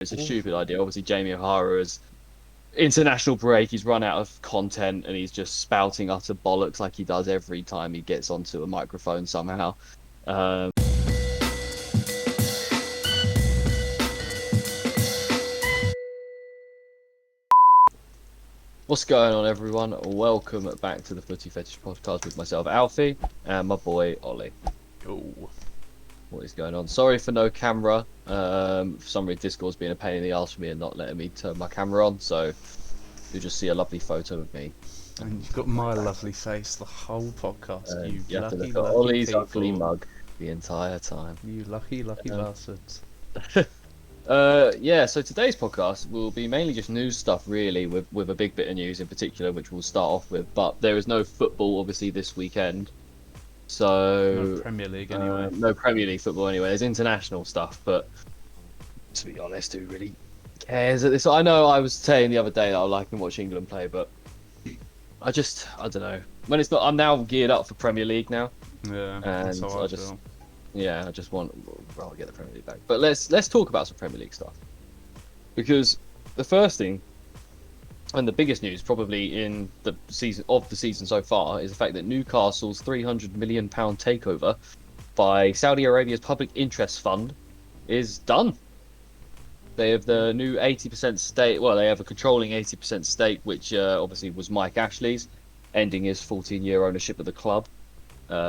It's a stupid idea. Obviously, Jamie O'Hara's international break, he's run out of content and he's just spouting utter bollocks like he does every time he gets onto a microphone somehow. Um, what's going on, everyone? Welcome back to the Footy Fetish podcast with myself, Alfie, and my boy, Ollie. Oh. What is going on? Sorry for no camera. For some reason, Discord's being a pain in the ass for me and not letting me turn my camera on, so you'll just see a lovely photo of me. And you've got my lovely face the whole podcast. You have to lucky, look at lucky Ollie's people. ugly mug the entire time. You lucky bastards. Yeah, so today's podcast will be mainly just news stuff, really, with a big bit of news in particular, which we'll start off with. But there is no football, obviously, this weekend. So No Premier League, anyway. No Premier League football, anyway. There's international stuff, but to be honest, who really cares at this? I know I was saying the other day that I like to watch England play, but I don't know. When it's not, I'm now geared up for Premier League now. Yeah, and that's how I feel. Yeah, I just want rather get the Premier League back. But let's talk about some Premier League stuff, because the first thing and the biggest news probably in the season so far is the fact that Newcastle's £300 million takeover by Saudi Arabia's public interest fund is done. They have the new 80% stake. Well, they have a controlling 80% stake, which obviously was Mike Ashley's, ending his 14-year ownership of the club.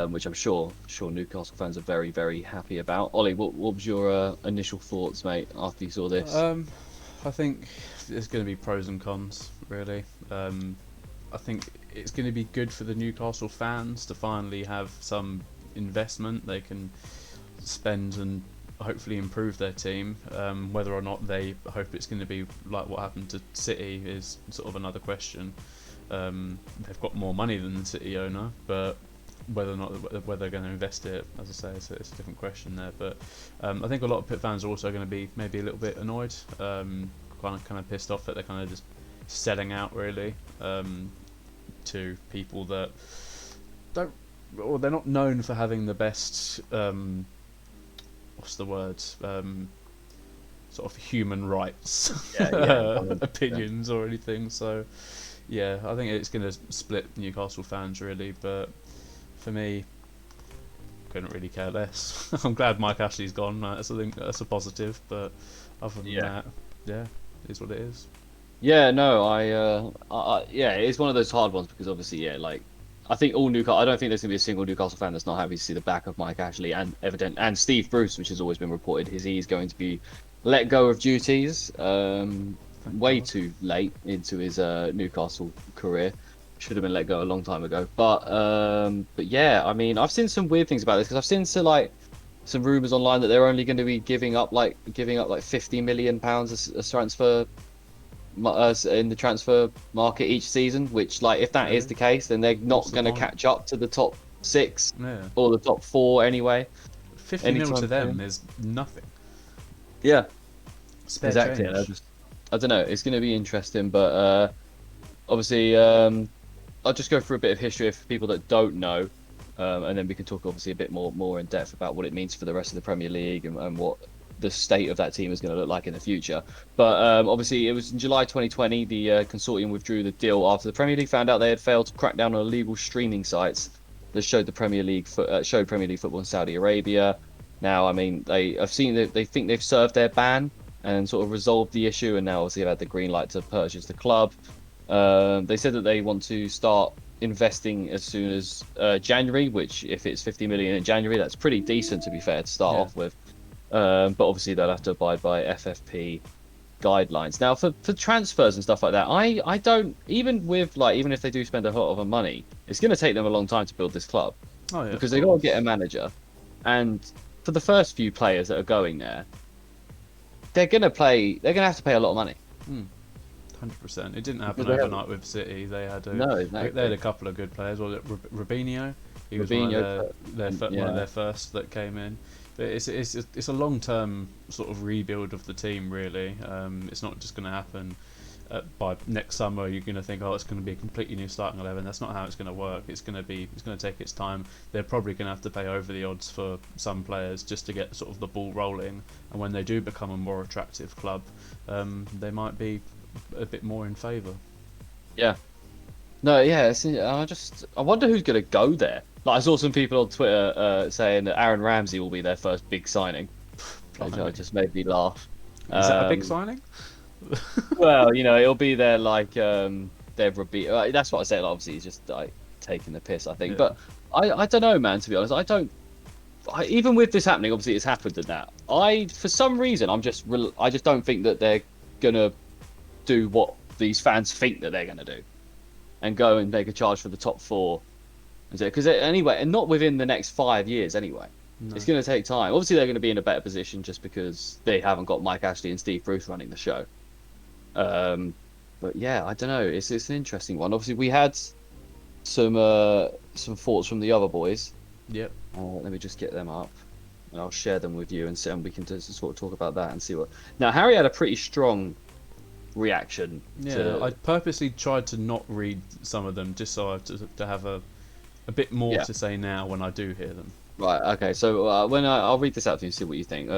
Which I'm sure Newcastle fans are very, very happy about. Ollie, what was your initial thoughts, mate, after you saw this? I think there's going to be pros and cons, really. I think it's going to be good for the Newcastle fans to finally have some investment they can spend and hopefully improve their team. Whether or not they hope it's going to be like what happened to City is sort of another question. They've got more money than the City owner, but whether they're going to invest it, as I say, it's a different question there. But I think a lot of Pit fans are also going to be maybe a little bit annoyed, kind of pissed off that they're kind of just selling out, really, to people that don't, or they're not known for having the best, what's the word, sort of human rights opinions or anything. So yeah, I think it's going to split Newcastle fans, really, but for me, couldn't really care less. I'm glad Mike Ashley's gone. That's a positive. But other than that, yeah, it is what it is. Yeah, no, yeah, it's one of those hard ones because obviously, yeah, like I think all Newcastle. I don't think there's gonna be a single Newcastle fan that's not happy to see the back of Mike Ashley and Steve Bruce, which has always been reported. He's going to be let go of duties way too late into his Newcastle career. Should have been let go a long time ago. But yeah, I mean, I've seen some weird things about this because I've seen some rumors online that they're only going to be giving up like £50 million as transfer in the transfer market each season. Which, like, if that is the case, then they're not going to catch up to the top 6 or the top 4 anyway. 50 mil to them is nothing. Yeah, Spare exactly. change. I don't know. It's going to be interesting, but obviously. I'll just go through a bit of history for people that don't know, and then we can talk obviously a bit more in depth about what it means for the rest of the Premier League and what the state of that team is going to look like in the future. But obviously, it was in July 2020 the consortium withdrew the deal after the Premier League found out they had failed to crack down on illegal streaming sites that showed the Premier League football in Saudi Arabia. Now, I mean, I've seen that they think they've served their ban and sort of resolved the issue, and now obviously they've had the green light to purchase the club. They said that they want to start investing as soon as January, which if it's 50 million in January, that's pretty decent, to be fair, to start off with. But obviously they'll have to abide by FFP guidelines. Now for transfers and stuff like that, I don't, even if they do spend a lot of money, it's going to take them a long time to build this club. Because they've got to get a manager, and for the first few players that are going there, they're going to have to pay a lot of money. 100%. It didn't happen overnight with City. They had they had a couple of good players. Was it Robinho? He was one of their first that came in. But it's a long-term sort of rebuild of the team, really. It's not just going to happen by next summer you're going to think, oh, it's going to be a completely new starting 11. That's not how it's going to work. It's going to take its time. They're probably going to have to pay over the odds for some players just to get sort of the ball rolling. And when they do become a more attractive club, they might be a bit more in favour. Yeah. No, yeah. I wonder who's going to go there. Like, I saw some people on Twitter saying that Aaron Ramsey will be their first big signing. It just made me laugh. Is that a big signing? Well, it'll be their that's what I said. Obviously, he's just like taking the piss, I think. Yeah. But I don't know, man. To be honest, even with this happening, obviously it's happened and that. For some reason, I just don't think that they're gonna do what these fans think that they're gonna do, and go and make a charge for the top four, because anyway, and not within the next 5 years anyway. No. It's going to take time. Obviously, they're going to be in a better position just because they haven't got Mike Ashley and Steve Bruce running the show. But yeah, I don't know. It's an interesting one. Obviously, we had some thoughts from the other boys. Yep. Let me just get them up, and I'll share them with you, and we can just sort of talk about that and see what. Now, Harry had a pretty strong reaction. Yeah, I purposely tried to not read some of them just so I have to have a bit more to say now when I do hear them. Right. Okay. So I'll read this out to you and see what you think.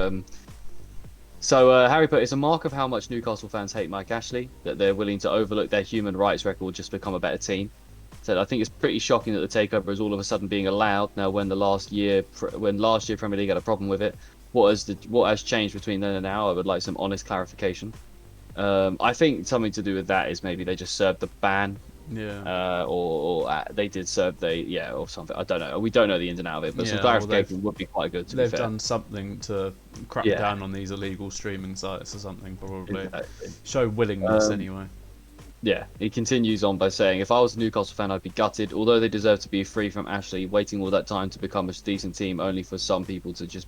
So Harry put, it's a mark of how much Newcastle fans hate Mike Ashley that they're willing to overlook their human rights record just to become a better team. So I think it's pretty shocking that the takeover is all of a sudden being allowed now when last year Premier League had a problem with it. What has changed between then and now? I would like some honest clarification. I think something to do with that is maybe they just served the ban. Yeah. Or they did serve or something. I don't know. We don't know the ins and outs of it, but some clarification would be quite good. They've done something to crack down on these illegal streaming sites or something, probably. Exactly. Show willingness anyway. Yeah, he continues on by saying, if I was a Newcastle fan, I'd be gutted. Although they deserve to be free from Ashley, waiting all that time to become a decent team only for some people just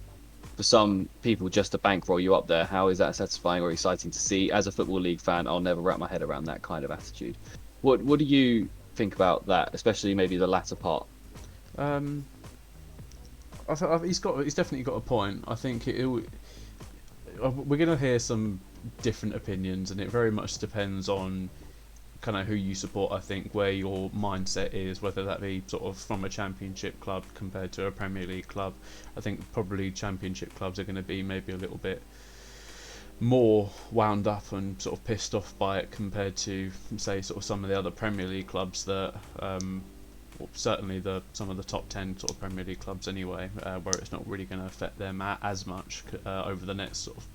to bankroll you up there. How is that satisfying or exciting to see? As a Football League fan, I'll never wrap my head around that kind of attitude. What do you think about that, especially maybe the latter part? He's definitely got a point. I think we're going to hear some different opinions, and it very much depends on kind of who you support. I think where your mindset is, whether that be sort of from a Championship club compared to a Premier League club. I think probably Championship clubs are going to be maybe a little bit more wound up and sort of pissed off by it compared to, say, sort of some of the other Premier League clubs that, certainly some of the top 10 sort of Premier League clubs anyway, where it's not really going to affect them as much over the next sort of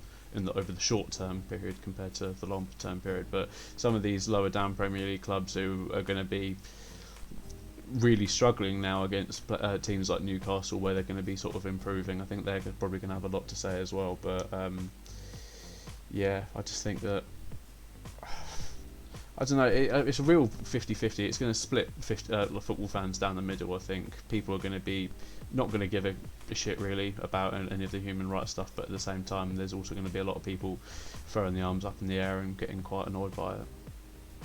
over the short term period compared to the long term period. But some of these lower down Premier League clubs who are going to be really struggling now against teams like Newcastle, where they're going to be sort of improving, I think they're probably going to have a lot to say as well. But yeah, I just think that, I don't know, it's a real 50-50. It's going to split football fans down the middle. I think people are going to be not going to give a shit really about any of the human rights stuff, but at the same time there's also going to be a lot of people throwing the arms up in the air and getting quite annoyed by it.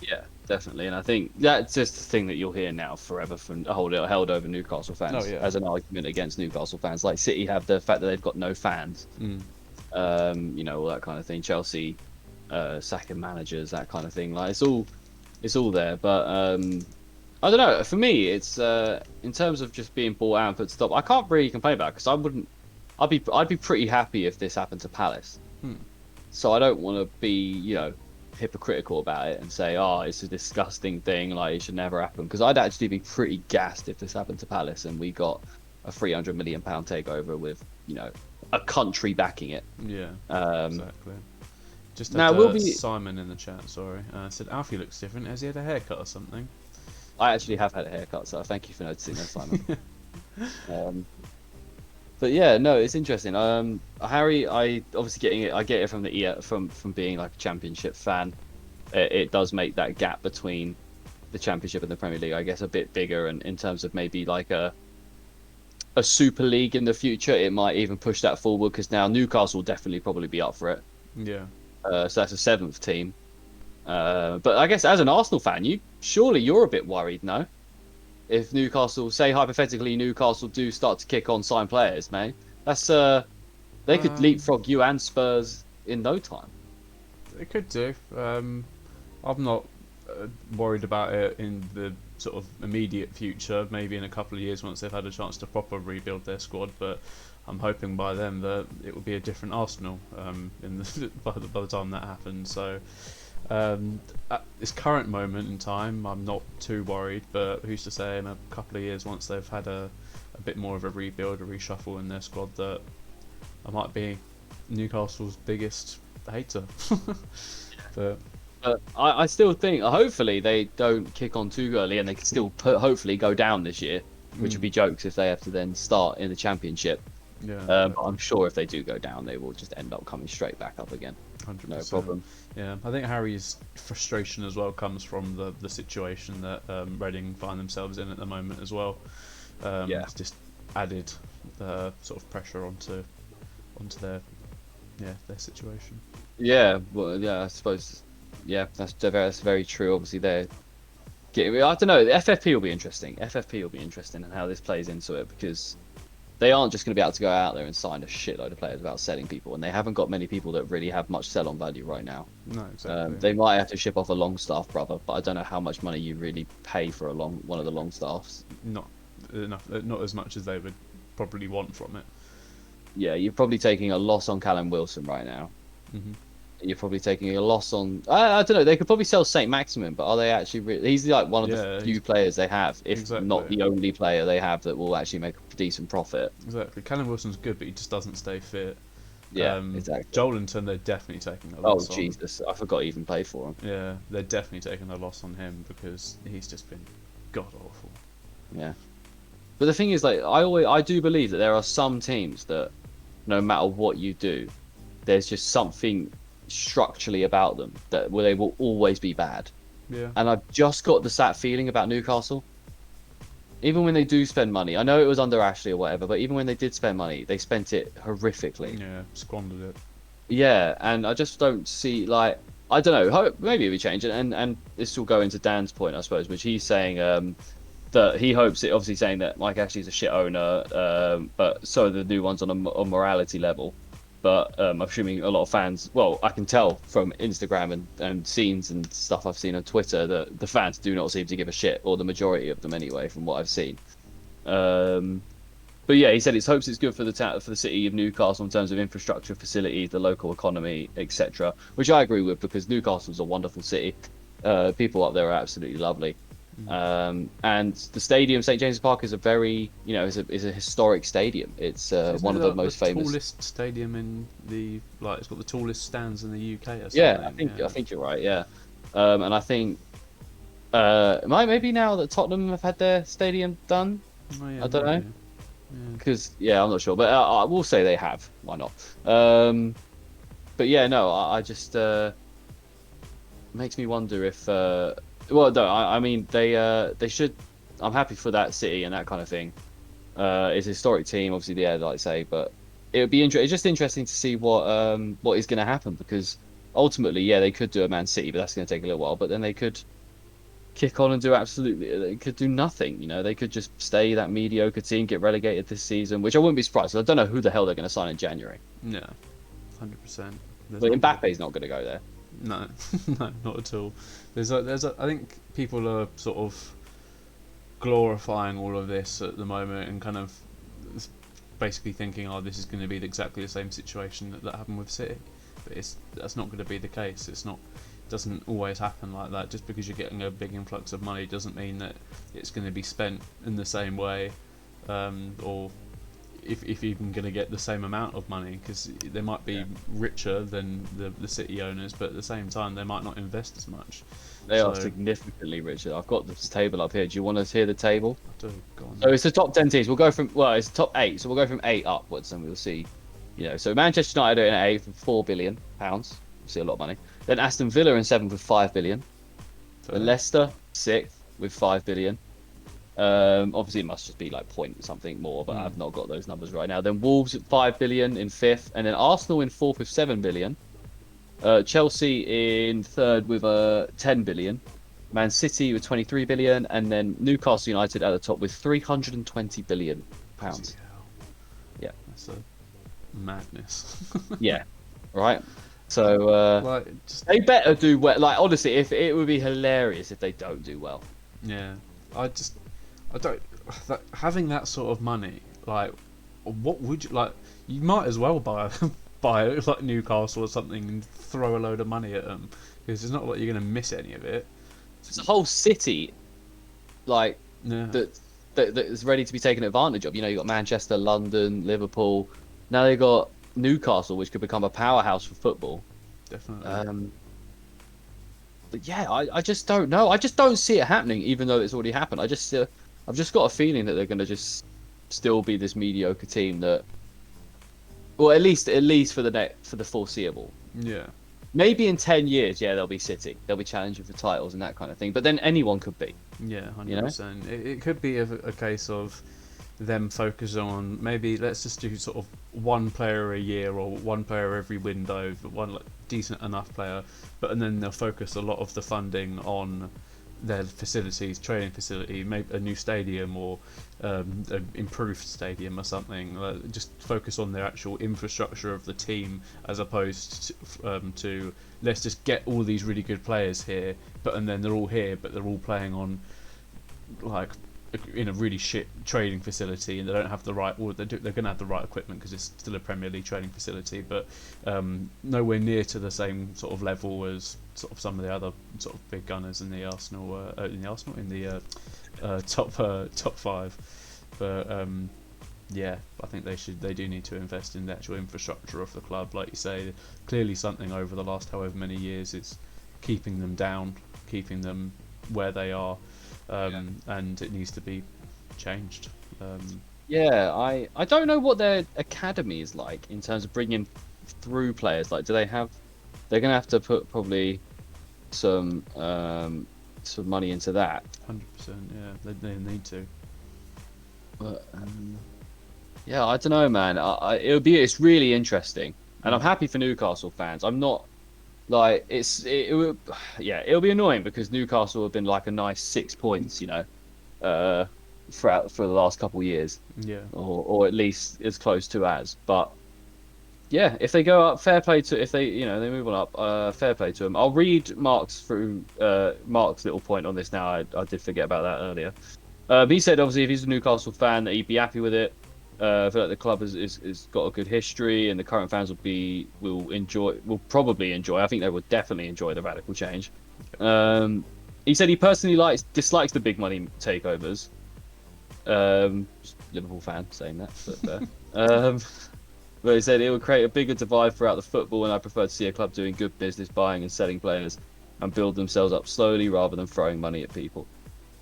Yeah, definitely, and I think that's just the thing that you'll hear now forever from held over Newcastle fans as an argument against Newcastle fans. Like City have the fact that they've got no fans. All that kind of thing. Chelsea sacking managers, that kind of thing. Like it's all there. But I don't know. For me, it's in terms of just being bought out and put to stop. I can't really complain about it because I wouldn't. I'd be pretty happy if this happened to Palace. So I don't want to be hypocritical about it and say, oh, it's a disgusting thing. Like it should never happen. Because I'd actually be pretty gassed if this happened to Palace and we got a £300 million takeover with a country backing it. Yeah, exactly. Just had now Simon in the chat. Sorry, said Alfie looks different. Has he had a haircut or something? I actually have had a haircut, so thank you for noticing that, Simon. But yeah, no, it's interesting. Harry, I get it from from being like a Championship fan. It does make that gap between the Championship and the Premier League, I guess, a bit bigger, and in terms of maybe like a Super League in the future, it might even push that forward because now Newcastle will definitely probably be up for it. Yeah. So that's a 7th team. But I guess as an Arsenal fan, you're a bit worried, no? If Newcastle, say hypothetically, Newcastle do start to kick on sign players, mate, that's they could leapfrog you and Spurs in no time. They could do. I'm not worried about it in the sort of immediate future. Maybe in a couple of years once they've had a chance to proper rebuild their squad, but I'm hoping by then that it will be a different Arsenal in the, by the time that happens. So at this current moment in time, I'm not too worried. But who's to say in a couple of years once they've had a bit more of a rebuild, a reshuffle in their squad, that I might be Newcastle's biggest hater. But I still think, hopefully, they don't kick on too early and they can still hopefully go down this year, which would be jokes if they have to then start in the Championship. yeah, But I'm sure if they do go down, they will just end up coming straight back up again. 100%. No problem. Yeah, I think Harry's frustration as well comes from the situation that Reading find themselves in at the moment as well. It's just added sort of pressure onto their situation. Yeah, well, yeah, I suppose. Yeah, that's very true. Obviously, they're getting. I don't know. The FFP will be interesting. FFP will be interesting and how this plays into it, because they aren't just going to be able to go out there and sign a shitload of players without selling people, and they haven't got many people that really have much sell-on value right now. No, exactly. They might have to ship off a Longstaff brother, but I don't know how much money you really pay for one of the Longstaffs. Not enough. Not as much as they would probably want from it. Yeah, you're probably taking a loss on Callum Wilson right now. Hmm. You're probably taking a loss on. I don't know. They could probably sell Saint Maximin, but are they actually? He's like one of the few players they have, if not the only player they have that will actually make a decent profit. Exactly. Callum Wilson's good, but he just doesn't stay fit. Yeah, exactly. Joelinton, they're definitely taking a loss. Oh Jesus, I forgot he even played for him. Yeah, they're definitely taking a loss on him because he's just been god awful. Yeah, but the thing is, like, I do believe that there are some teams that, no matter what you do, there's just something structurally about them that where they will always be bad. Yeah. And I've just got that feeling about Newcastle. Even when they do spend money, I know it was under Ashley or whatever, but even when they did spend money, they spent it horrifically. Yeah, squandered it. Yeah, and I just don't see, like, I don't know, maybe it will change, and this will go into Dan's point, I suppose, which he's saying that he hopes it, obviously saying that Mike Ashley's a shit owner, but so are the new ones on a morality level. But I'm assuming a lot of fans, well, I can tell from Instagram and scenes and stuff I've seen on Twitter that the fans do not seem to give a shit, or the majority of them anyway, from what I've seen. But yeah, he said he hopes it's good for the city of Newcastle in terms of infrastructure, facilities, the local economy, etc. Which I agree with, because Newcastle's a wonderful city. People up there are absolutely lovely. And the stadium, St James's Park, is a very, is a historic stadium. It's one of the most famous. Tallest stadium in the it's got the tallest stands in the UK. Or something. Yeah, I think you're right. Yeah, and I think maybe now that Tottenham have had their stadium done, I don't know, because I'm not sure, but I will say they have. Why not? But yeah, no, I just makes me wonder if. Well, no, I mean they should. I'm happy for that city and that kind of thing. It's a historic team, obviously. Yeah, like I say, but it would be it's just interesting to see what is going to happen, because ultimately, yeah, they could do a Man City, but that's going to take a little while. But then they could kick on and they could do nothing. They could just stay that mediocre team, get relegated this season, which I wouldn't be surprised. I don't know who the hell they're going to sign in January. Yeah, 100%. But Mbappe's not going to go there. No, no, not at all. I think people are sort of glorifying all of this at the moment and kind of basically thinking, oh, this is going to be exactly the same situation that happened with City. But that's not going to be the case. It doesn't always happen like that. Just because you're getting a big influx of money doesn't mean that it's going to be spent in the same way, or if you're even going to get the same amount of money, because they might be richer than the City owners, but at the same time they might not invest as much. They are significantly richer. I've got this table up here. Do you want to hear the table? I do. Go on. So it's the top 10 teams. We'll go from, it's the top 8, so we'll go from 8 upwards, and we'll see. So Manchester United are in 8th for £4 billion. We'll see a lot of money. Then Aston Villa in 7th with £5 billion. Then Leicester 6th with £5 billion. Obviously it must just be like point something more, but I've not got those numbers right now. Then Wolves at 5 billion in 5th, and then Arsenal in 4th with 7 billion. Chelsea in 3rd with 10 billion. Man City with 23 billion, and then Newcastle United at the top with 320 billion pounds. Yeah, that's a madness. Yeah, right. So they better do well. Like honestly, if it would be hilarious if they don't do well. yeah, I don't having that sort of money. Like, what would you like? You might as well buy like Newcastle or something and throw a load of money at them because it's not like you're going to miss any of it. It's a whole city, like Yeah, that is ready to be taken advantage of. You know, you got Manchester, London, Liverpool. Now they got Newcastle, which could become a powerhouse for football. definitely. But yeah, I just don't know. I just don't see it happening, even though it's already happened. I've just got a feeling that they're going to just still be this mediocre team that, well, at least for the foreseeable. Yeah. Maybe in 10 years, yeah, they'll be City. They'll be challenging for titles and that kind of thing. But then anyone could be. Yeah, You know? 100%. It could be a case of them focus on maybe let's just do sort of one player a year or one player every window, but one like decent enough player, and then they'll focus a lot of the funding on their facilities, training facility, maybe a new stadium or an improved stadium or something. Just focus on their actual infrastructure of the team as opposed to let's just get all these really good players here, and then they're all here, but they're all playing on like in a really shit training facility, and they don't have the right. Well, they're going to have the right equipment because it's still a Premier League training facility, but nowhere near to the same sort of level as sort of some of the other sort of big gunners in the Arsenal, top five. But yeah, I think they do need to invest in the actual infrastructure of the club, like you say. Clearly, something over the last however many years is keeping them down, keeping them where they are. And it needs to be changed. Yeah, I don't know what their academy is like in terms of bringing through players. Like, do they have? They're gonna have to put probably some money into that. 100%, yeah, they need to. But yeah, I don't know, man. It's really interesting, and I'm happy for Newcastle fans. I'm not like it'll be annoying because Newcastle have been like a nice 6 points, for the last couple of years, Yeah, or at least as close to as. But yeah, if they go up, fair play to if they move on up, fair play to them. I'll read Mark's little point on this now. I did forget about that earlier. But he said obviously if he's a Newcastle fan that he'd be happy with it. I feel like the club has got a good history, and the current fans will probably enjoy. I think they will definitely enjoy the radical change. He said he personally dislikes the big money takeovers. Liverpool fan saying that, but he said it would create a bigger divide throughout the football, and I prefer to see a club doing good business, buying and selling players, and build themselves up slowly rather than throwing money at people.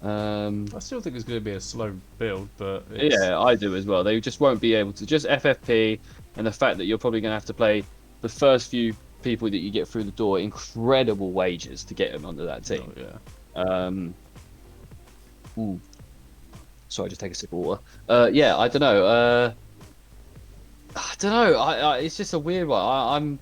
I still think it's going to be a slow build, but yeah, I do as well. They just won't be able to. Just FFP and the fact that you're probably going to have to play the first few people that you get through the door incredible wages to get them onto that team. Oh, yeah. Ooh. Sorry, just take a sip of water. Yeah, I don't know. I don't know. It's just a weird one.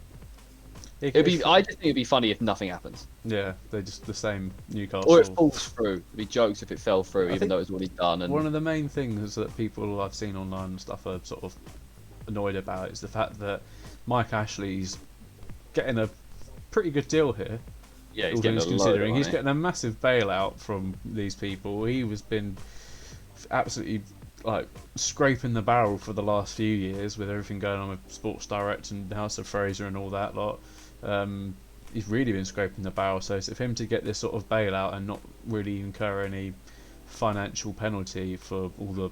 I just think it'd be funny if nothing happens. Yeah, they're just the same Newcastle. Or it falls through. It'd be jokes if it fell through, even though it's already done. And one of the main things that people I've seen online and stuff are sort of annoyed about is the fact that Mike Ashley's getting a pretty good deal here. Yeah, he's getting a massive bailout from these people. He was been absolutely like scraping the barrel for the last few years with everything going on with Sports Direct and House of Fraser and all that lot. He's really been scraping the barrel, so it's for him to get this sort of bailout and not really incur any financial penalty for all the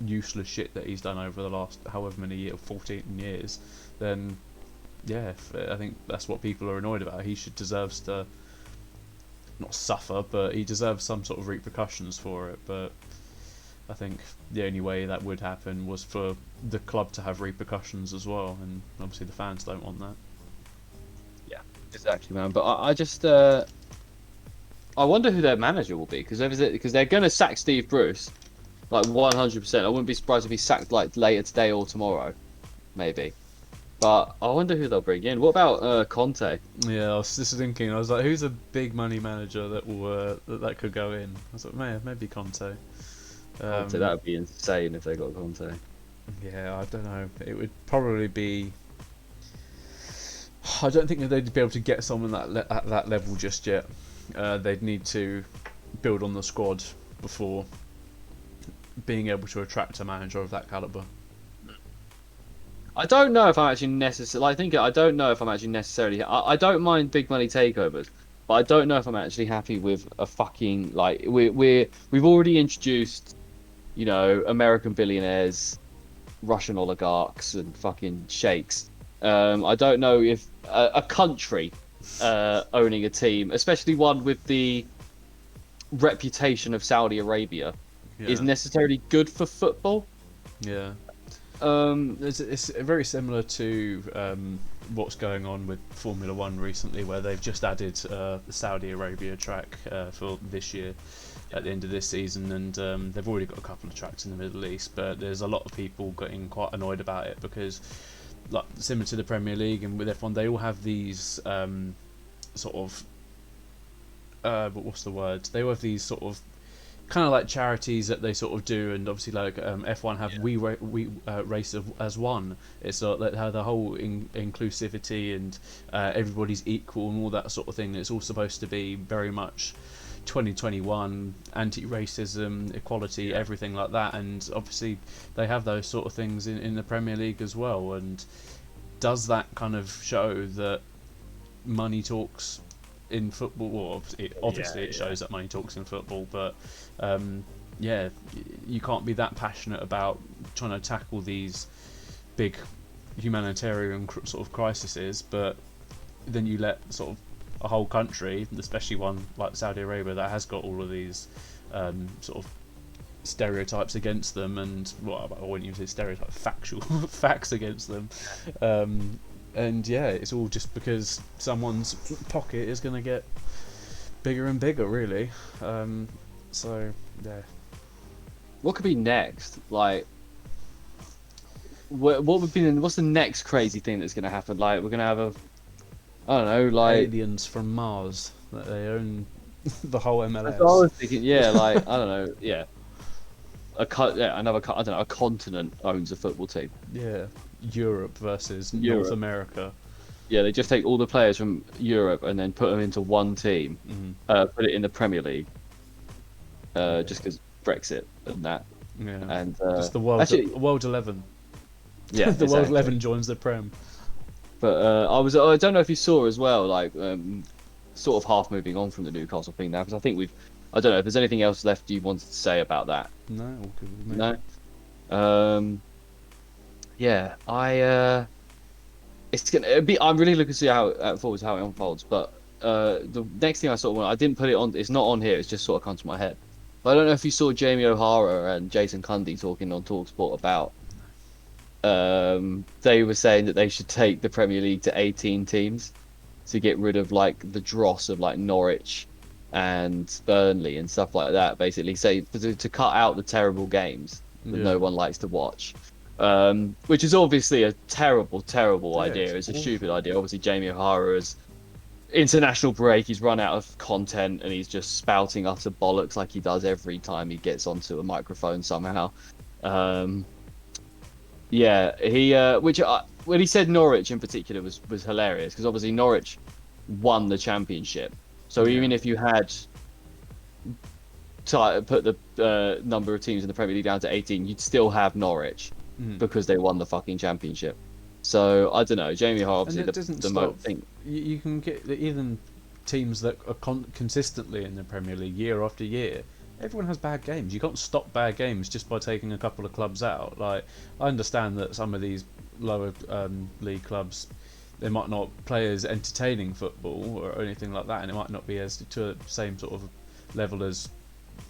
useless shit that he's done over the last however many years, 14 years, then yeah, I think that's what people are annoyed about. He deserves to not suffer, but he deserves some sort of repercussions for it. But I think the only way that would happen was for the club to have repercussions as well, and obviously the fans don't want that. Yeah, exactly, man. But I just I wonder who their manager will be because they're going to sack Steve Bruce, like 100%. I wouldn't be surprised if he's sacked like later today or tomorrow, maybe. But I wonder who they'll bring in. What about Conte? Yeah, I was just thinking. I was like, who's a big money manager that will that could go in? I was like, maybe Conte. Conte, that would be insane if they got Conte. Yeah, I don't know. It would probably be. I don't think that they'd be able to get someone at that level just yet. They'd need to build on the squad before being able to attract a manager of that caliber. I don't know if I'm actually necessarily. I don't know if I'm actually necessarily. I don't mind big money takeovers, but I don't know if I'm actually happy with a fucking like we've already introduced, American billionaires, Russian oligarchs, and fucking sheikhs. I don't know if a country owning a team, especially one with the reputation of Saudi Arabia, is Yeah. necessarily good for football. Yeah. Um, It's very similar to what's going on with Formula One recently, where they've just added the Saudi Arabia track for this year at the end of this season, and they've already got a couple of tracks in the Middle East. But there's a lot of people getting quite annoyed about it because, like similar to the Premier League and with F1, they all have these sort of what's the word? They all have these sort of kind of like charities that they sort of do, and obviously like F1 have we race as one. It's like how the whole inclusivity and everybody's equal and all that sort of thing. It's all supposed to be very much 2021 anti-racism, equality, everything like that. And obviously they have those sort of things in the Premier League as well. And does that kind of show that money talks in football? Well, obviously it shows that money talks in football, but you can't be that passionate about trying to tackle these big humanitarian sort of crises, but then you let sort of a whole country, especially one like Saudi Arabia that has got all of these sort of stereotypes against them, and I wouldn't even say stereotypes, factual facts against them. And it's all just because someone's pocket is going to get bigger and bigger, really. So, yeah. what could be next? Like, what's the next crazy thing that's going to happen? Like, we're going to have I don't know, like Aliens from Mars, that they own the whole MLS. That's what I was thinking. Yeah, like I don't know. Yeah, I don't know. A continent owns a football team. Yeah, Europe versus Europe. North America. Yeah, they just take all the players from Europe and then put them into one team. Put it in the Premier League. Just because Brexit and that. Yeah, and just the world, actually, world 11. Yeah, the World 11 joins the Prem. But I don't know if you saw as well, like sort of half moving on from the Newcastle thing now, because I think I don't know if there's anything else left you wanted to say about that. No, all good with me. No. It's gonna be. I'm really looking to see forward to how it unfolds. But the next thing I didn't put it on. It's not on here. It's just sort of come to my head. But I don't know if you saw Jamie O'Hara and Jason Cundy talking on Talksport about. They were saying that they should take the Premier League to 18 teams to get rid of like the dross of like Norwich and Burnley and stuff like that. Basically, say to cut out the terrible games that no one likes to watch. Which is obviously a terrible idea. It's a stupid idea. Obviously, Jamie O'Hara's international break, he's run out of content and he's just spouting utter bollocks like he does every time he gets onto a microphone somehow. When he said Norwich in particular was hilarious because obviously Norwich won the championship. So even if you had put the number of teams in the Premier League down to 18, you'd still have Norwich because they won the fucking championship. So I don't know. Jamie Hart obviously the thing. You can get even teams that are consistently in the Premier League year after year. Everyone has bad games. You can't stop bad games just by taking a couple of clubs out. Like I understand that some of these lower league clubs, they might not play as entertaining football or anything like that, and it might not be as to the same sort of level as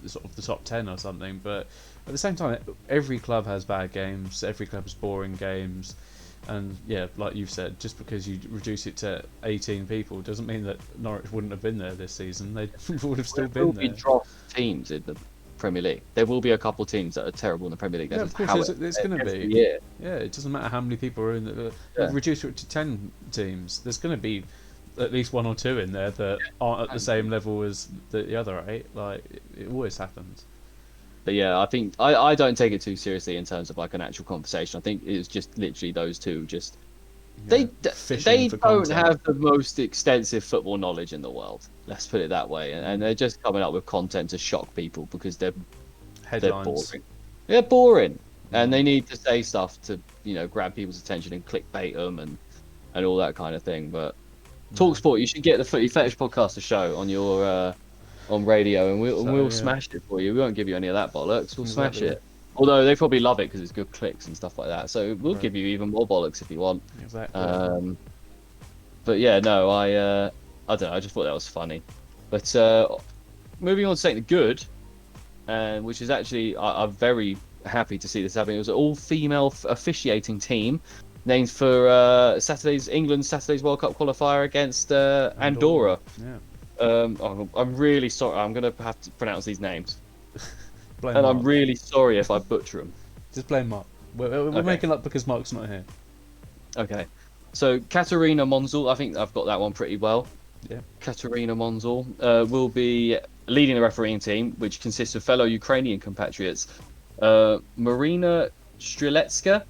sort of the top 10 or something. But at the same time, every club has bad games. Every club has boring games. And yeah, like you've said, just because you reduce it to 18 people doesn't mean that Norwich wouldn't have been there this season. They would have still been there. There will be drop teams in the Premier League. There will be a couple teams that are terrible in the Premier League. Yeah, of course, it's going to be. Yeah, it doesn't matter how many people are in the. Reduce it to 10 teams. There's going to be at least one or two in there that aren't at the same level as the other 8. Like it always happens. But yeah, I think I don't take it too seriously in terms of like an actual conversation. I think it's just literally those two just they fishing for don't content. have the most extensive football knowledge in the world. Let's put it that way. And they're just coming up with content to shock people because they're Headlines. boring. They're boring, and they need to say stuff to grab people's attention and clickbait them and all that kind of thing. But Talksport, you should get the Footy Fetish podcast to show on your on radio, and we'll smash it for you. We won't give you any of that bollocks. We'll smash it. Although they probably love it because it's good clicks and stuff like that. So we'll give you even more bollocks if you want. Exactly. But yeah, no, I don't know. I just thought that was funny. But moving on to something good, which is actually I'm very happy to see this happening. It was an all-female officiating team named for England's Saturday's World Cup qualifier against Andorra. Yeah. I'm really sorry. I'm gonna have to pronounce these names. Blame And Mark. I'm really sorry if I butcher them. Just blame Mark. We're making up because Mark's not here. Okay. So Katarina Monzul, I think I've got that one pretty well. Yeah. Katarina Monzul will be leading the refereeing team, which consists of fellow Ukrainian compatriots Marina Striletska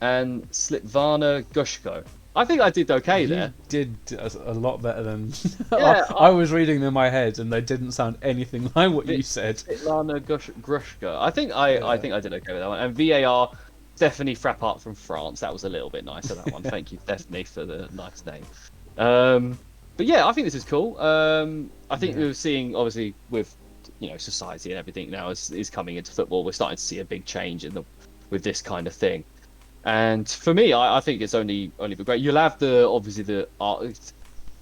and Slitvana Gushko. I think I did okay there. You did a lot better than Yeah, I was reading them in my head, and they didn't sound anything like what you said. Slitvana Grushko. I think I did okay with that one. And VAR, Stephanie Frappart from France. That was a little bit nicer, that one. Thank you, Stephanie, for the nice name. But yeah, I think this is cool. I think we're seeing, obviously, with society and everything now is coming into football. We're starting to see a big change with this kind of thing. And for me, I think it's only been great. You'll have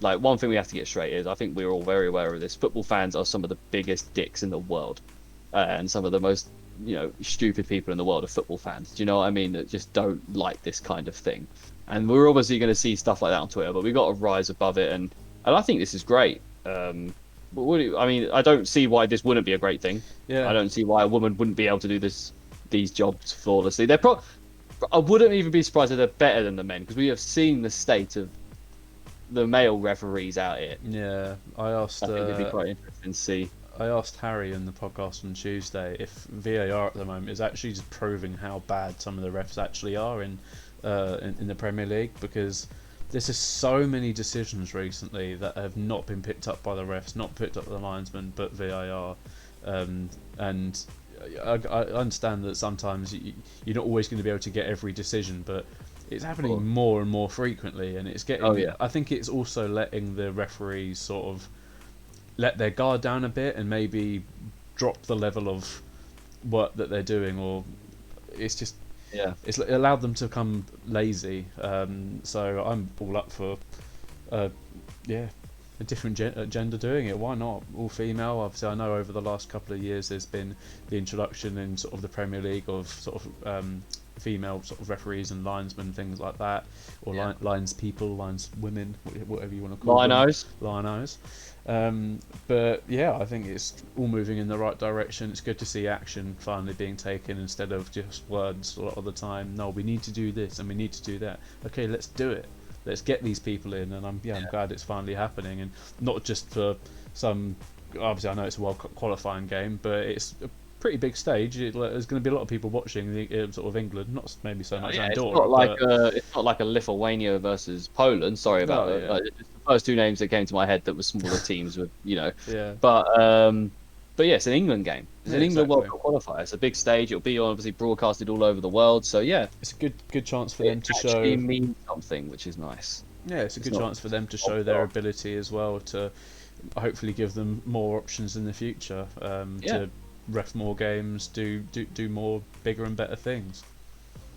like one thing we have to get straight is I think we're all very aware of this. Football fans are some of the biggest dicks in the world, and some of the most stupid people in the world are football fans. Do you know what I mean? That just don't like this kind of thing. And we're obviously going to see stuff like that on Twitter, but we've got to rise above it. And I think this is great. But I don't see why this wouldn't be a great thing. Yeah. I don't see why a woman wouldn't be able to do these jobs flawlessly. I wouldn't even be surprised if they're better than the men, because we have seen the state of the male referees out here. Yeah, I think it'd be quite interesting to see. I asked Harry in the podcast on Tuesday if VAR at the moment is actually just proving how bad some of the refs actually are in the Premier League, because there's just so many decisions recently that have not been picked up by the refs, not picked up by the linesmen, but VAR, and I understand that sometimes you're not always going to be able to get every decision, but it's happening more and more frequently, and it's getting. I think it's also letting the referees sort of let their guard down a bit and maybe drop the level of work that they're doing, or it's just it's allowed them to become lazy. So I'm all up for a different gender doing it. Why not all female? Obviously, I know over the last couple of years there's been the introduction in sort of the Premier League of sort of female sort of referees and linesmen, things like that, or lines women, whatever you want to call linos. But yeah, I think it's all moving in the right direction. It's good to see action finally being taken instead of just words a lot of the time. No, we need to do this and we need to do that. Okay, let's do it. Let's get these people in, and I'm glad it's finally happening, and not just for some. Obviously, I know it's a World Cup qualifying game, but it's a pretty big stage. There's going to be a lot of people watching the sort of England, not maybe so much Andorra. It's not like a Lithuania versus Poland. Sorry about it. Like, just the first two names that came to my head that were smaller teams with But yeah, it's an England game. It's an England World Cup qualifier. It's a big stage. It'll be obviously broadcasted all over the world. So yeah, it's a good chance for them to show. It actually means something, which is nice. Yeah, it's a good chance for them to show their ability as well, to hopefully give them more options in the future, to ref more games, do more bigger and better things.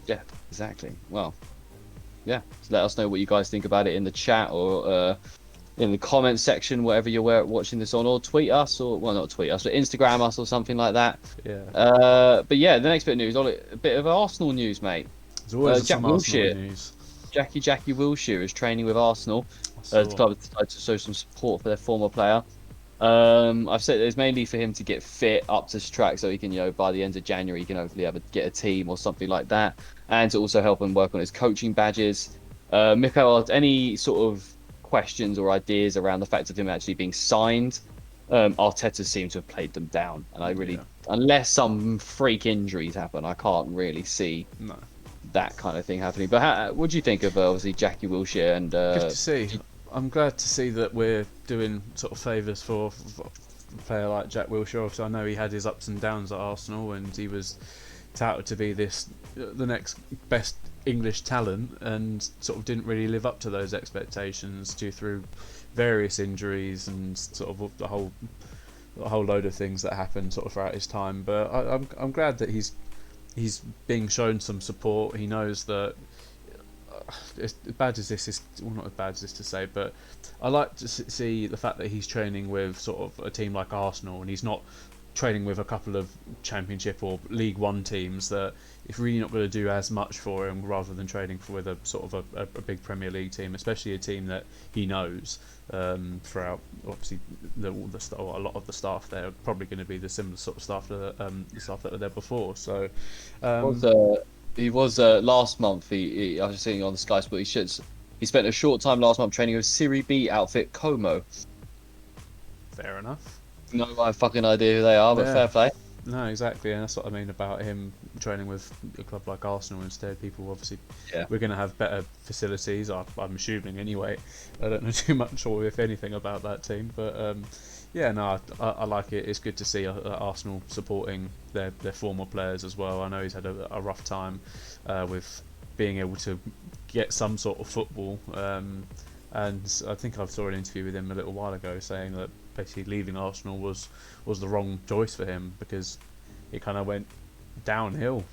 Yeah, exactly. Well, yeah. So let us know what you guys think about it in the chat, or in the comment section, wherever you're watching this on, or tweet us, or not tweet us, but Instagram us or something like that. Yeah. But yeah, the next bit of news, a bit of Arsenal news, mate. There's always some Arsenal news. Jackie Wilshere is training with Arsenal. The club has decided to show some support for their former player. I've said it's mainly for him to get fit up to track, so he can, by the end of January, he can hopefully get a team or something like that, and to also help him work on his coaching badges. Mikhail, any sort of questions or ideas around the fact of him actually being signed? Arteta seems to have played them down, and I really, unless some freak injuries happen, I can't really see that kind of thing happening. But what do you think of obviously Jackie Wilshere and? Good to see. I'm glad to see that we're doing sort of favours for a player like Jack Wilshere. Obviously, I know he had his ups and downs at Arsenal, and he was touted to be the next best English talent, and sort of didn't really live up to those expectations due through various injuries and sort of a whole load of things that happened sort of throughout his time. But I'm glad that he's being shown some support. He knows that. As bad as this is, well, not as bad as this to say, but I like to see the fact that he's training with sort of a team like Arsenal, and he's not training with a couple of Championship or League One teams that it's really not going to do as much for him, rather than training with a sort of a big Premier League team, especially a team that he knows. Throughout, obviously, a lot of the staff there are probably going to be the similar sort of staff that the staff that were there before. So. He was last month. I was seeing on the Sky Sport. He spent a short time last month training with Serie B outfit Como. Fair enough. No fucking idea who they are, but fair play. No, exactly, and that's what I mean about him training with a club like Arsenal instead. People obviously, we're going to have better facilities. I'm assuming anyway. I don't know too much or if anything about that team, but yeah, no, I like it. It's good to see Arsenal supporting their former players as well. I know he's had a rough time with being able to get some sort of football, and I think I saw an interview with him a little while ago saying that basically leaving Arsenal was the wrong choice for him, because it kind of went downhill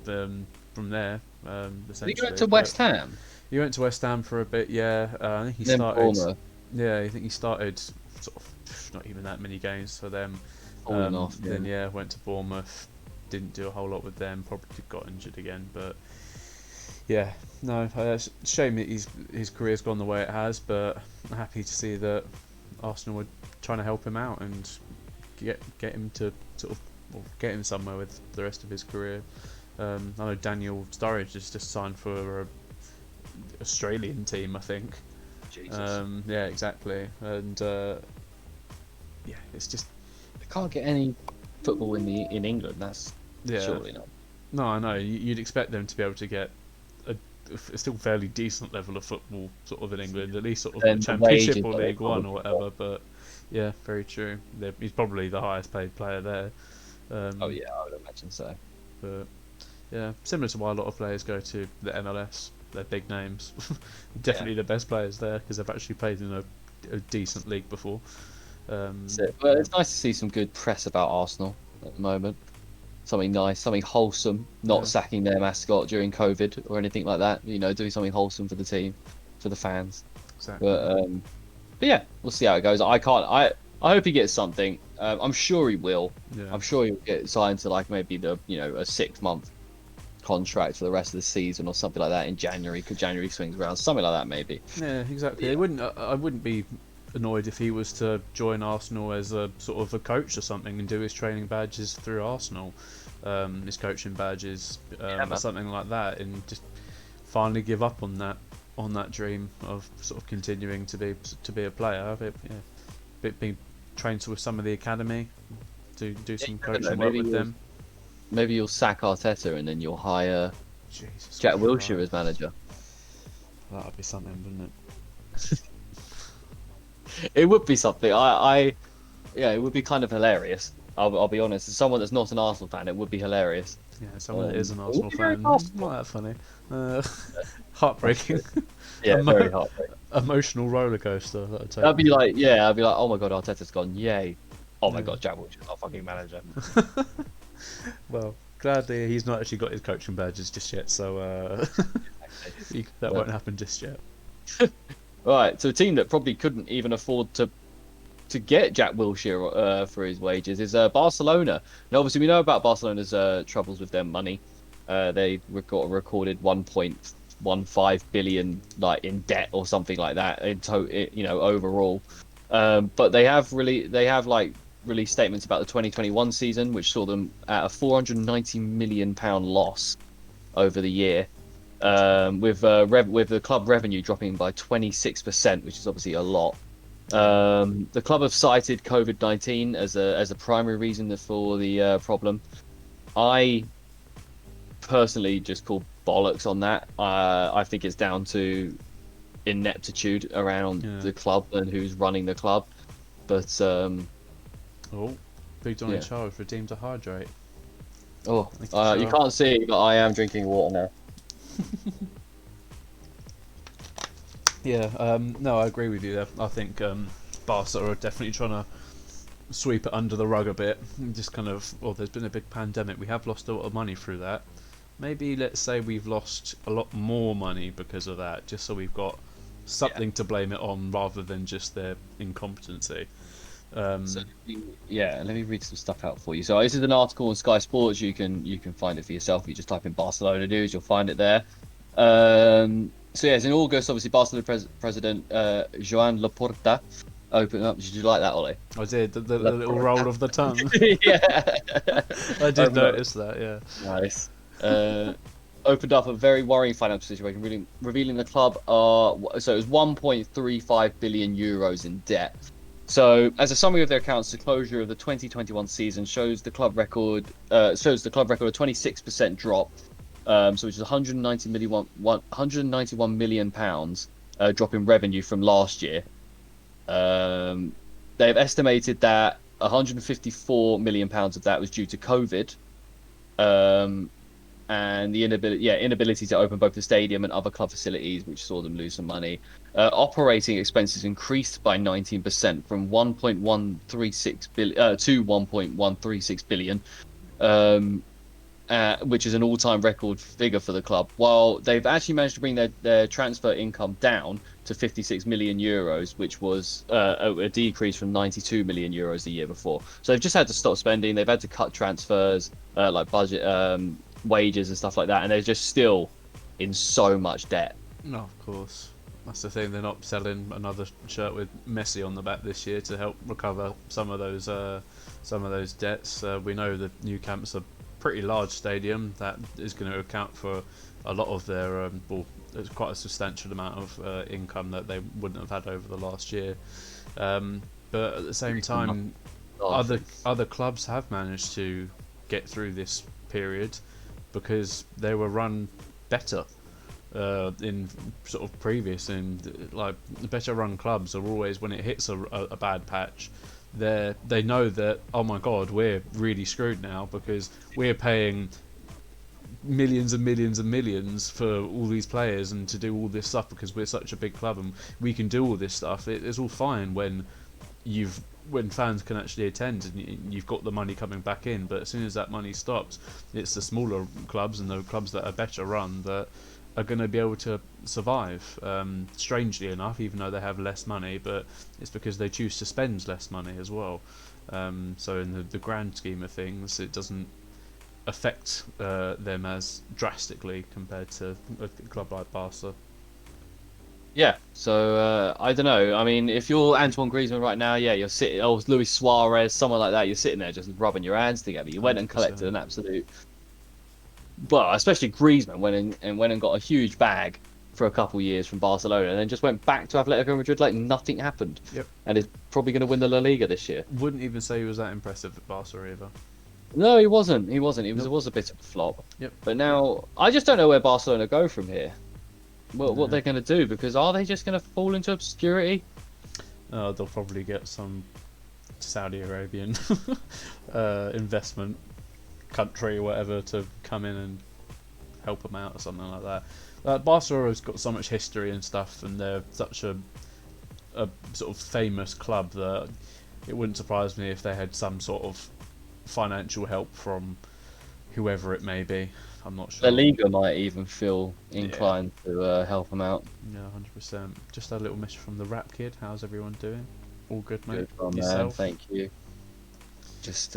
from there. Did he go to West Ham? He went to West Ham for a bit, yeah. I think he then started. Bournemouth. Yeah, I think he started sort of not even that many games for them. Then went to Bournemouth, didn't do a whole lot with them. Probably got injured again, but yeah, no, it's a shame that his career's gone the way it has. But I'm happy to see that Arsenal were trying to help him out and get him to sort of get him somewhere with the rest of his career. I know Daniel Sturridge has just signed for a Australian team, I think. Jesus. Yeah, exactly, and yeah, it's just they can't get any football in England. That's surely not. No, I know. You'd expect them to be able to get a still fairly decent level of football sort of in England, at least sort of Championship or League One or whatever. But yeah, very true. He's probably the highest paid player there. Oh yeah, I would imagine so. But yeah, similar to why a lot of players go to the MLS. They're big names. Definitely the best players there because they've actually played in a decent league before. Well, it's nice to see some good press about Arsenal at the moment. Something nice, something wholesome, not sacking their mascot during COVID or anything like that. You know, doing something wholesome for the team, for the fans. Exactly. But yeah, we'll see how it goes. I hope he gets something. I'm sure he will. Yeah. I'm sure he'll get signed to like maybe a 6-month contract for the rest of the season or something like that in January, because January swings around, something like that maybe. Yeah, exactly. I wouldn't be annoyed if he was to join Arsenal as a sort of a coach or something and do his training badges through Arsenal, his coaching badges, or something like that, and just finally give up on that dream of sort of continuing to be a player. Being trained with some of the academy, do some coaching work with them. Maybe you'll sack Arteta and then you'll hire Jack Wilshere as manager. That would be something, wouldn't it? It would be something. It would be kind of hilarious. I'll be honest. As someone that's not an Arsenal fan, it would be hilarious. Yeah, someone that is an Arsenal fan. Not that funny. Heartbreaking. Yeah, very heartbreaking. Emotional roller coaster. I'd be like, oh my god, Arteta's gone, yay. Oh my god, Jack Wilshere's our fucking manager. Well, gladly he's not actually got his coaching badges just yet, so that won't happen just yet. Right, so a team that probably couldn't even afford to get Jack Wilshere for his wages is Barcelona. Now, obviously, we know about Barcelona's troubles with their money. They got a recorded 1.15 billion in debt or something like that overall. But they have released statements about the 2021 season, which saw them at a £490 million loss over the year. With the club revenue dropping by 26%, which is obviously a lot. The club have cited COVID-19 as a primary reason for the problem. I personally just call bollocks on that. I think it's down to ineptitude around the club and who's running the club. But oh, Big Johnny yeah. Charles redeemed a hydrate. Oh, you can't see, but I am drinking water now. Yeah, no, I agree with you there. I think Barca are definitely trying to sweep it under the rug a bit. Just kind of, well, there's been a big pandemic. We have lost a lot of money through that. Maybe let's say we've lost a lot more money because of that, just so we've got something to blame it on rather than just their incompetency. So, let me read some stuff out for you. So this is an article on Sky Sports. You can find it for yourself. You just type in Barcelona news, you'll find it there. So yeah, it's in August. Obviously, Barcelona president Joan Laporta opened up. Did you like that, Ollie? I did. The little roll of the tongue. Yeah, I did notice that. Yeah. Nice. Opened up a very worrying financial situation, revealing the club so it was 1.35 billion euros in debt. So, as a summary of their accounts, the closure of the 2021 season shows the club record a 26% drop, which is 191 million pounds drop in revenue from last year. They've estimated that 154 million pounds of that was due to COVID, and the inability to open both the stadium and other club facilities, which saw them lose some money. Operating expenses increased by 19% from 1.136 billion to 1.136 billion, which is an all-time record figure for the club. While they've actually managed to bring their transfer income down to 56 million euros, which was a decrease from 92 million euros the year before. So they've just had to stop spending. They've had to cut transfers, like budget, wages and stuff like that, and they're just still in so much debt. No, of course. That's the thing. They're not selling another shirt with Messi on the back this year to help recover some of those debts. We know the new camp's a pretty large stadium that is going to account for a lot of their it's quite a substantial amount of income that they wouldn't have had over the last year. But at the same time, other clubs have managed to get through this period because they were run better in sort of previous, and like the better run clubs are always, when it hits a bad patch, they know that, oh my god, we're really screwed now because we're paying millions and millions and millions for all these players and to do all this stuff because we're such a big club and we can do all this stuff. It's all fine when fans can actually attend and you've got the money coming back in, but as soon as that money stops, it's the smaller clubs and the clubs that are better run that are going to be able to survive, strangely enough, even though they have less money, but it's because they choose to spend less money as well. So in the grand scheme of things, it doesn't affect them as drastically compared to a club like Barca. Yeah, so I don't know. I mean, if you're Antoine Griezmann right now, yeah, you're sitting, or Luis Suarez, someone like that, you're sitting there just rubbing your hands together. You went and collected an absolute, well, especially Griezmann went and got a huge bag for a couple of years from Barcelona, and then just went back to Atletico Madrid like nothing happened. Yep. And is probably going to win the La Liga this year. Wouldn't even say he was that impressive at Barca either. No, he wasn't. He was a bit of a flop. Yep. But now I just don't know where Barcelona go from here. What they're going to do, because are they just going to fall into obscurity? They'll probably get some Saudi Arabian investment country or whatever to come in and help them out or something like that. Barcelona's got so much history and stuff, and they're such a sort of famous club that it wouldn't surprise me if they had some sort of financial help from whoever it may be. I'm not sure. The Liga might even feel inclined to help them out. Yeah, 100%. Just a little message from the Rap Kid. How's everyone doing? All good, mate. Good, yourself? Man. Thank you. Just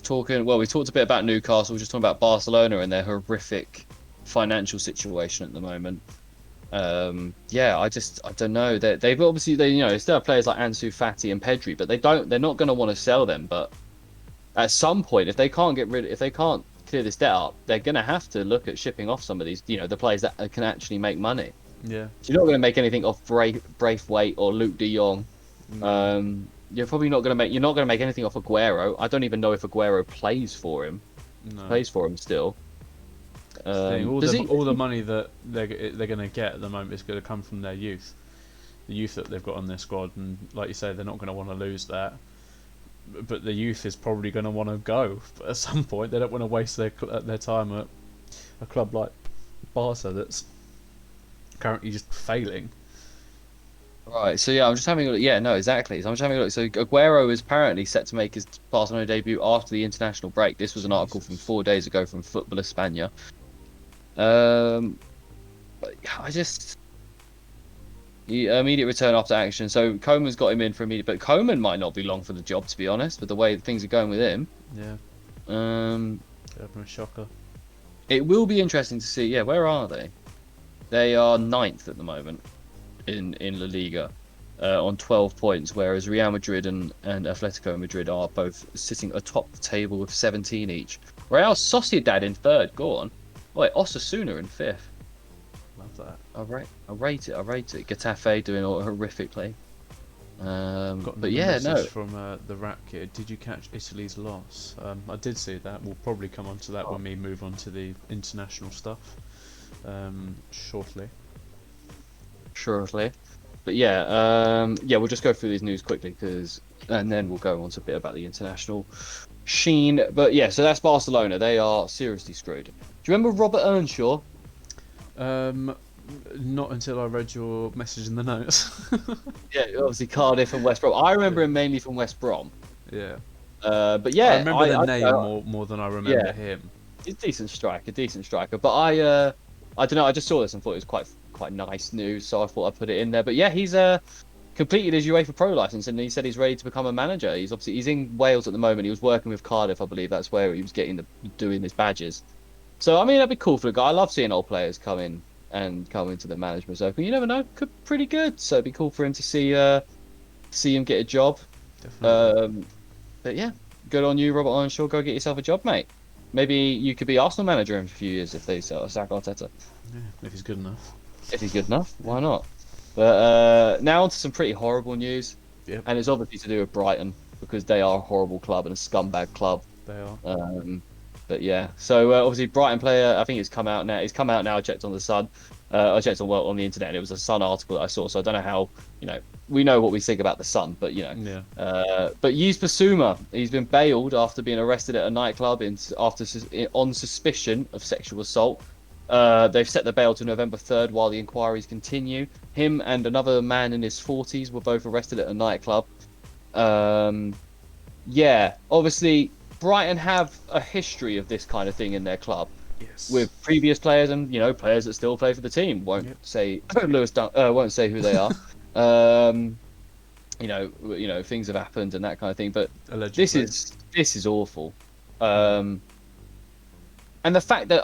talking. Well, we talked a bit about Newcastle. We're just talking about Barcelona and their horrific financial situation at the moment. I don't know. They've obviously they still have players like Ansu Fati and Pedri, but they're not going to want to sell them. But at some point, if they can't clear this debt up, they're going to have to look at shipping off some of these, the players that can actually make money. Yeah. So you're not going to make anything off Braithwaite or Luke De Jong. No. You're probably not going to make anything off Aguero. I don't even know if Aguero plays for him. No. Plays for him still. Does he? All the money that they're going to get at the moment is going to come from their youth, the youth that they've got on their squad, and like you say, they're not going to want to lose that. But the youth is probably going to want to go at some point. They don't want to waste their time at a club like Barca that's currently just failing. Right, so yeah, I'm just having a look. Yeah, no, exactly. So I'm just having a look. So Aguero is apparently set to make his Barcelona debut after the international break. This was an article from 4 days ago from Football España. But I just immediate return after action. So Koeman's got him in for immediate, but Koeman might not be long for the job, to be honest, with the way things are going with him. Yeah. That'd be a shocker. It will be interesting to see. Yeah, where are they? They are 9th at the moment in La Liga, on 12 points, whereas Real Madrid and Atletico Madrid are both sitting atop the table with 17 each. Real Sociedad in 3rd. Go on. Wait, Osasuna in 5th. Love that. I rate it. Getafe doing a horrific play. But yeah, no. From the Rap Kid, did you catch Italy's loss? I did see that. We'll probably come on to that when we move on to the international stuff shortly. But yeah, we'll just go through these news quickly and then we'll go on to a bit about the international sheen. But yeah, so that's Barcelona. They are seriously screwed. Do you remember Robert Earnshaw? Not until I read your message in the notes. Yeah, obviously Cardiff and West Brom. I remember him mainly from West Brom. Yeah. But yeah, I remember the name more than I remember him. He's a decent striker. But I don't know. I just saw this and thought it was quite nice news, so I thought I'd put it in there. But yeah, he's completed his UEFA Pro license, and he said he's ready to become a manager. He's in Wales at the moment. He was working with Cardiff, I believe. That's where he was doing his badges. So I mean, that'd be cool for the guy. I love seeing old players come into the management circle. You never know, could be pretty good. So it'd be cool for him to see him get a job. Definitely. But yeah, good on you, Robert Earnshaw. Go get yourself a job, mate. Maybe you could be Arsenal manager in a few years if they sack Arteta. Yeah, if he's good enough. If he's good enough, why not? But now on to some pretty horrible news. Yep. And it's obviously to do with Brighton, because they are a horrible club and a scumbag club. They are. But yeah, so obviously Brighton player, I think it's come out now. It's come out now. I checked on the Sun. I checked on the internet, and it was a Sun article that I saw. So I don't know how, we know what we think about the Sun, but Yeah. But Yves Bissouma, he's been bailed after being arrested at a nightclub on suspicion of sexual assault. They've set the bail to November 3rd while the inquiries continue. Him and another man in his 40s were both arrested at a nightclub. Yeah, obviously Brighton have a history of this kind of thing in their club. Yes. With previous players and players that still play for the team. Won't say won't say who they are. Things have happened and that kind of thing. But allegedly. this is awful. And the fact that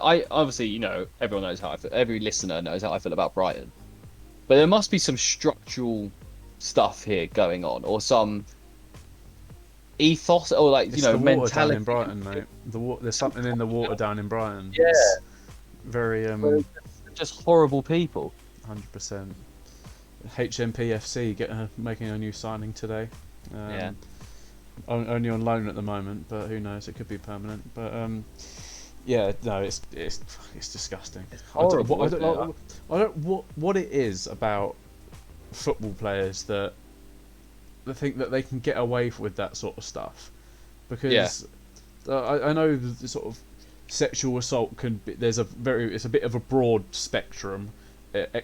everyone knows how I feel. Every listener knows how I feel about Brighton. But there must be some structural stuff here going on, or some ethos, or mentality. Down in Brighton, mate. There's something in the water down in Brighton. Yeah. It's very just horrible people. 100%. HMPFC making a new signing today. Only on loan at the moment, but who knows? It could be permanent. But it's disgusting. It's horrible. I don't what it is about football players that think that they can get away with that sort of stuff, because I know the sort of sexual assault can be, it's a bit of a broad spectrum.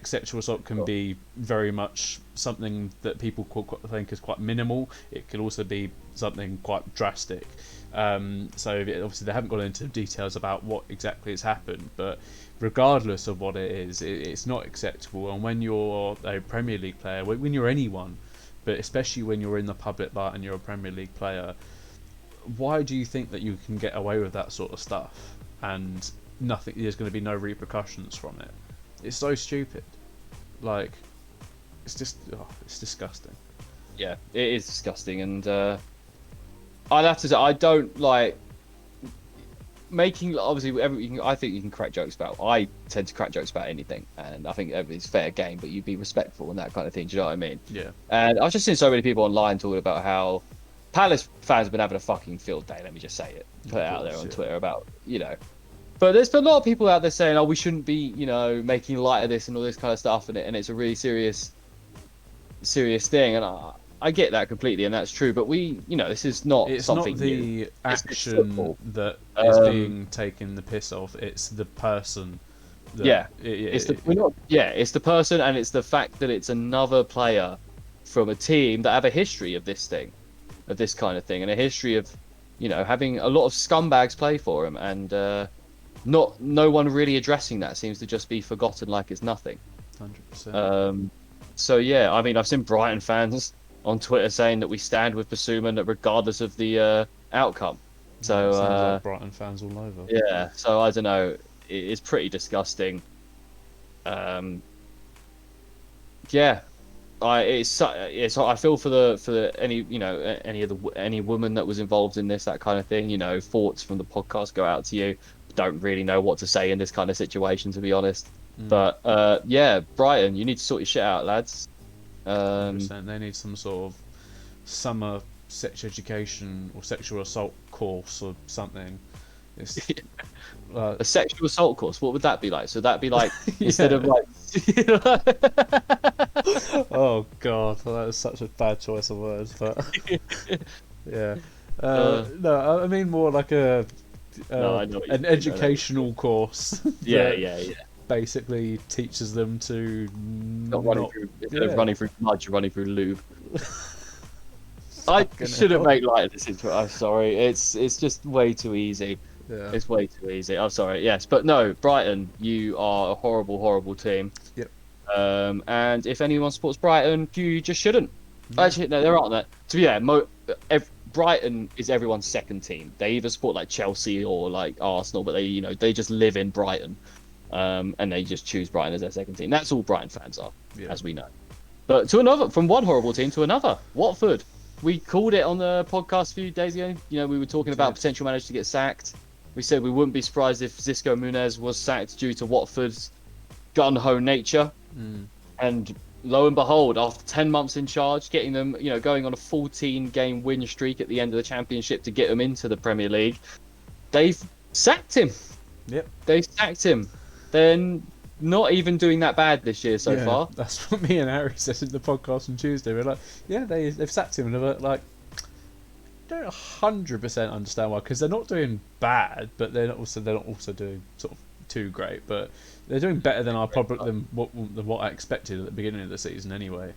Sexual assault can be very much something that people think is quite minimal. It can also be something quite drastic. So obviously they haven't gone into details about what exactly has happened, but regardless of what it is, it's not acceptable. And when you're a Premier League player, when you're anyone, but especially when you're in the public light and you're a Premier League player, why do you think that you can get away with that sort of stuff and there's going to be no repercussions from it? It's so stupid. Like, it's just, it's disgusting. Yeah, it is disgusting, and I'd have to say I don't like making. Obviously, I think you can crack jokes about. I tend to crack jokes about anything, and I think everything's fair game, but you be respectful and that kind of thing. Do you know what I mean? Yeah. And I've just seen so many people online talking about how Palace fans have been having a fucking field day. Let me just say it. Put it out there on Twitter about But there's been a lot of people out there saying, "Oh, we shouldn't be, making light of this and all this kind of stuff," and it's a really serious thing, and I get that completely, and that's true. But this is not It's something not new. the It's action football. that is being taken the piss of. It's the person. Yeah, it's the person, and it's the fact that it's another player from a team that have a history of this kind of thing, and a history of, having a lot of scumbags play for him, and no one really addressing that. Seems to just be forgotten like it's nothing. 100%. So yeah, I mean, I've seen Brighton fans on Twitter saying that we stand with Basuma, that regardless of the outcome. So sounds like Brighton fans all over. yeah, so I don't know. It's pretty disgusting. Yeah, I feel for any woman that was involved in this, that kind of thing. Thoughts from the podcast go out to you. Don't really know what to say in this kind of situation, to be honest. But yeah, Brighton, you need to sort your shit out, lads. 100%. They need some sort of summer sex education or sexual assault course or something. It's, a sexual assault course. What would that be like? So that'd be like instead of like. Oh god, well, that was such a bad choice of words, but yeah. No, I mean more like I know an educational course. Yeah. Basically teaches them to instead of running through mud, you're running through lube. I shouldn't make light of this. I'm sorry. It's just way too easy. Yeah. It's way too easy. I'm sorry. Yes, but no, Brighton, you are a horrible, horrible team. Yep. And if anyone supports Brighton, you just shouldn't. Actually, no, there aren't that. To be fair, Brighton is everyone's second team. They either support like Chelsea or like Arsenal, but they just live in Brighton. And they just choose Brighton as their second team. That's all Brighton fans are, as we know. But from one horrible team to another, Watford. We called it on the podcast a few days ago. We were talking about potential manager to get sacked. We said we wouldn't be surprised if Xisco Munez was sacked due to Watford's gun-ho nature. And lo and behold, after 10 months in charge, getting them, going on a 14-game win streak at the end of the Championship to get them into the Premier League, they've sacked him. Yep. They sacked him. They're not even doing that bad this year so far. That's what me and Harry said in the podcast on Tuesday. We're like, yeah, they've sacked him, and we're like, don't 100% understand why, because they're not doing bad, but they're not also doing sort of too great, but they're doing better than what I expected at the beginning of the season anyway.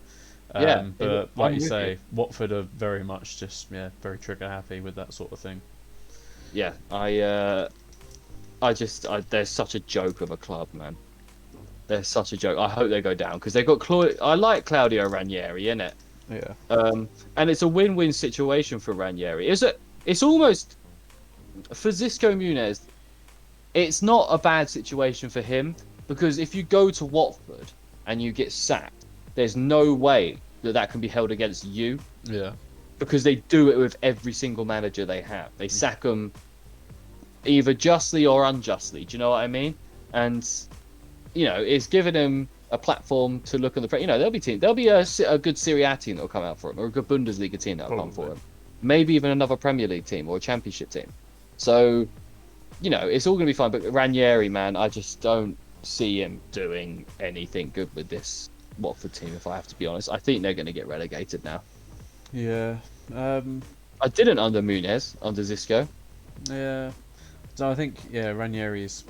But like you say, Watford are very much just very trigger happy with that sort of thing. Yeah, they're such a joke of a club, man. They're such a joke. I hope they go down because they've got I like Claudio Ranieri, innit? Yeah. And it's a win-win situation for Ranieri. It's almost for Xisco Munez. It's not a bad situation for him because if you go to Watford and you get sacked, there's no way that can be held against you. Yeah. Because they do it with every single manager they have. They sack them either justly or unjustly. Do you know what I mean? And it's given him a platform to look on the front. There'll be a good Serie A team that'll come out for him, or a good Bundesliga team that'll come for him. Maybe even another Premier League team or a Championship team. So, it's all going to be fine. But Ranieri, man, I just don't see him doing anything good with this Watford team, if I have to be honest. I think they're going to get relegated now. Yeah. I didn't under Munez, under Xisco. Yeah. So I think Ranieri's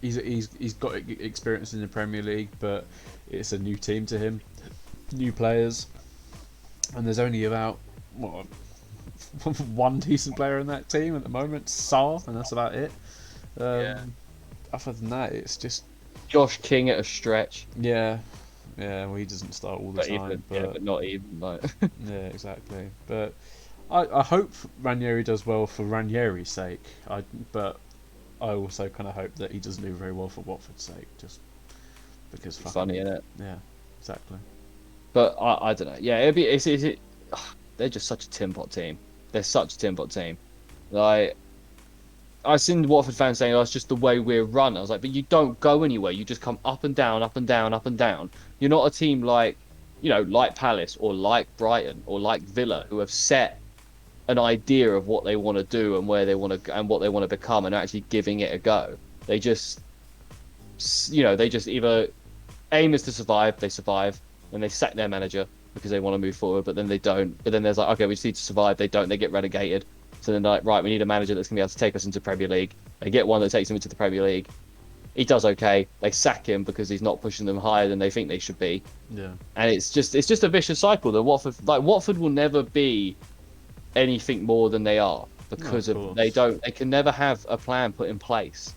he's got experience in the Premier League, but it's a new team to him, new players, and there's only about one decent player in that team at the moment, Sarr, and that's about it. Other than that, it's just Josh King at a stretch. Yeah, well, he doesn't start all the time, but not even like. Yeah, exactly. But I hope Ranieri does well for Ranieri's sake. But I also kind of hope that he doesn't do very well for Watford's sake, just because. It's funny, isn't it? Yeah, exactly. But I don't know. Yeah, they're just such a tin pot team. They're such a tin pot team. Like, I've seen Watford fans saying, "Oh, it's just the way we're run." I was like, "But you don't go anywhere. You just come up and down, up and down, up and down. You're not a team like, like Palace or like Brighton or like Villa, who have set an idea of what they want to do and where they want to and what they want to become, and actually giving it a go. They just, they just either aim is to survive, they survive, and they sack their manager because they want to move forward, but then they don't. But then there's like, okay, we just need to survive. They don't. They get relegated. So then like, right, we need a manager that's gonna be able to take us into Premier League. They get one that takes them into the Premier League. He does okay. They sack him because he's not pushing them higher than they think they should be. Yeah. And it's just a vicious cycle. That Watford will never be anything more than they are because they can never have a plan put in place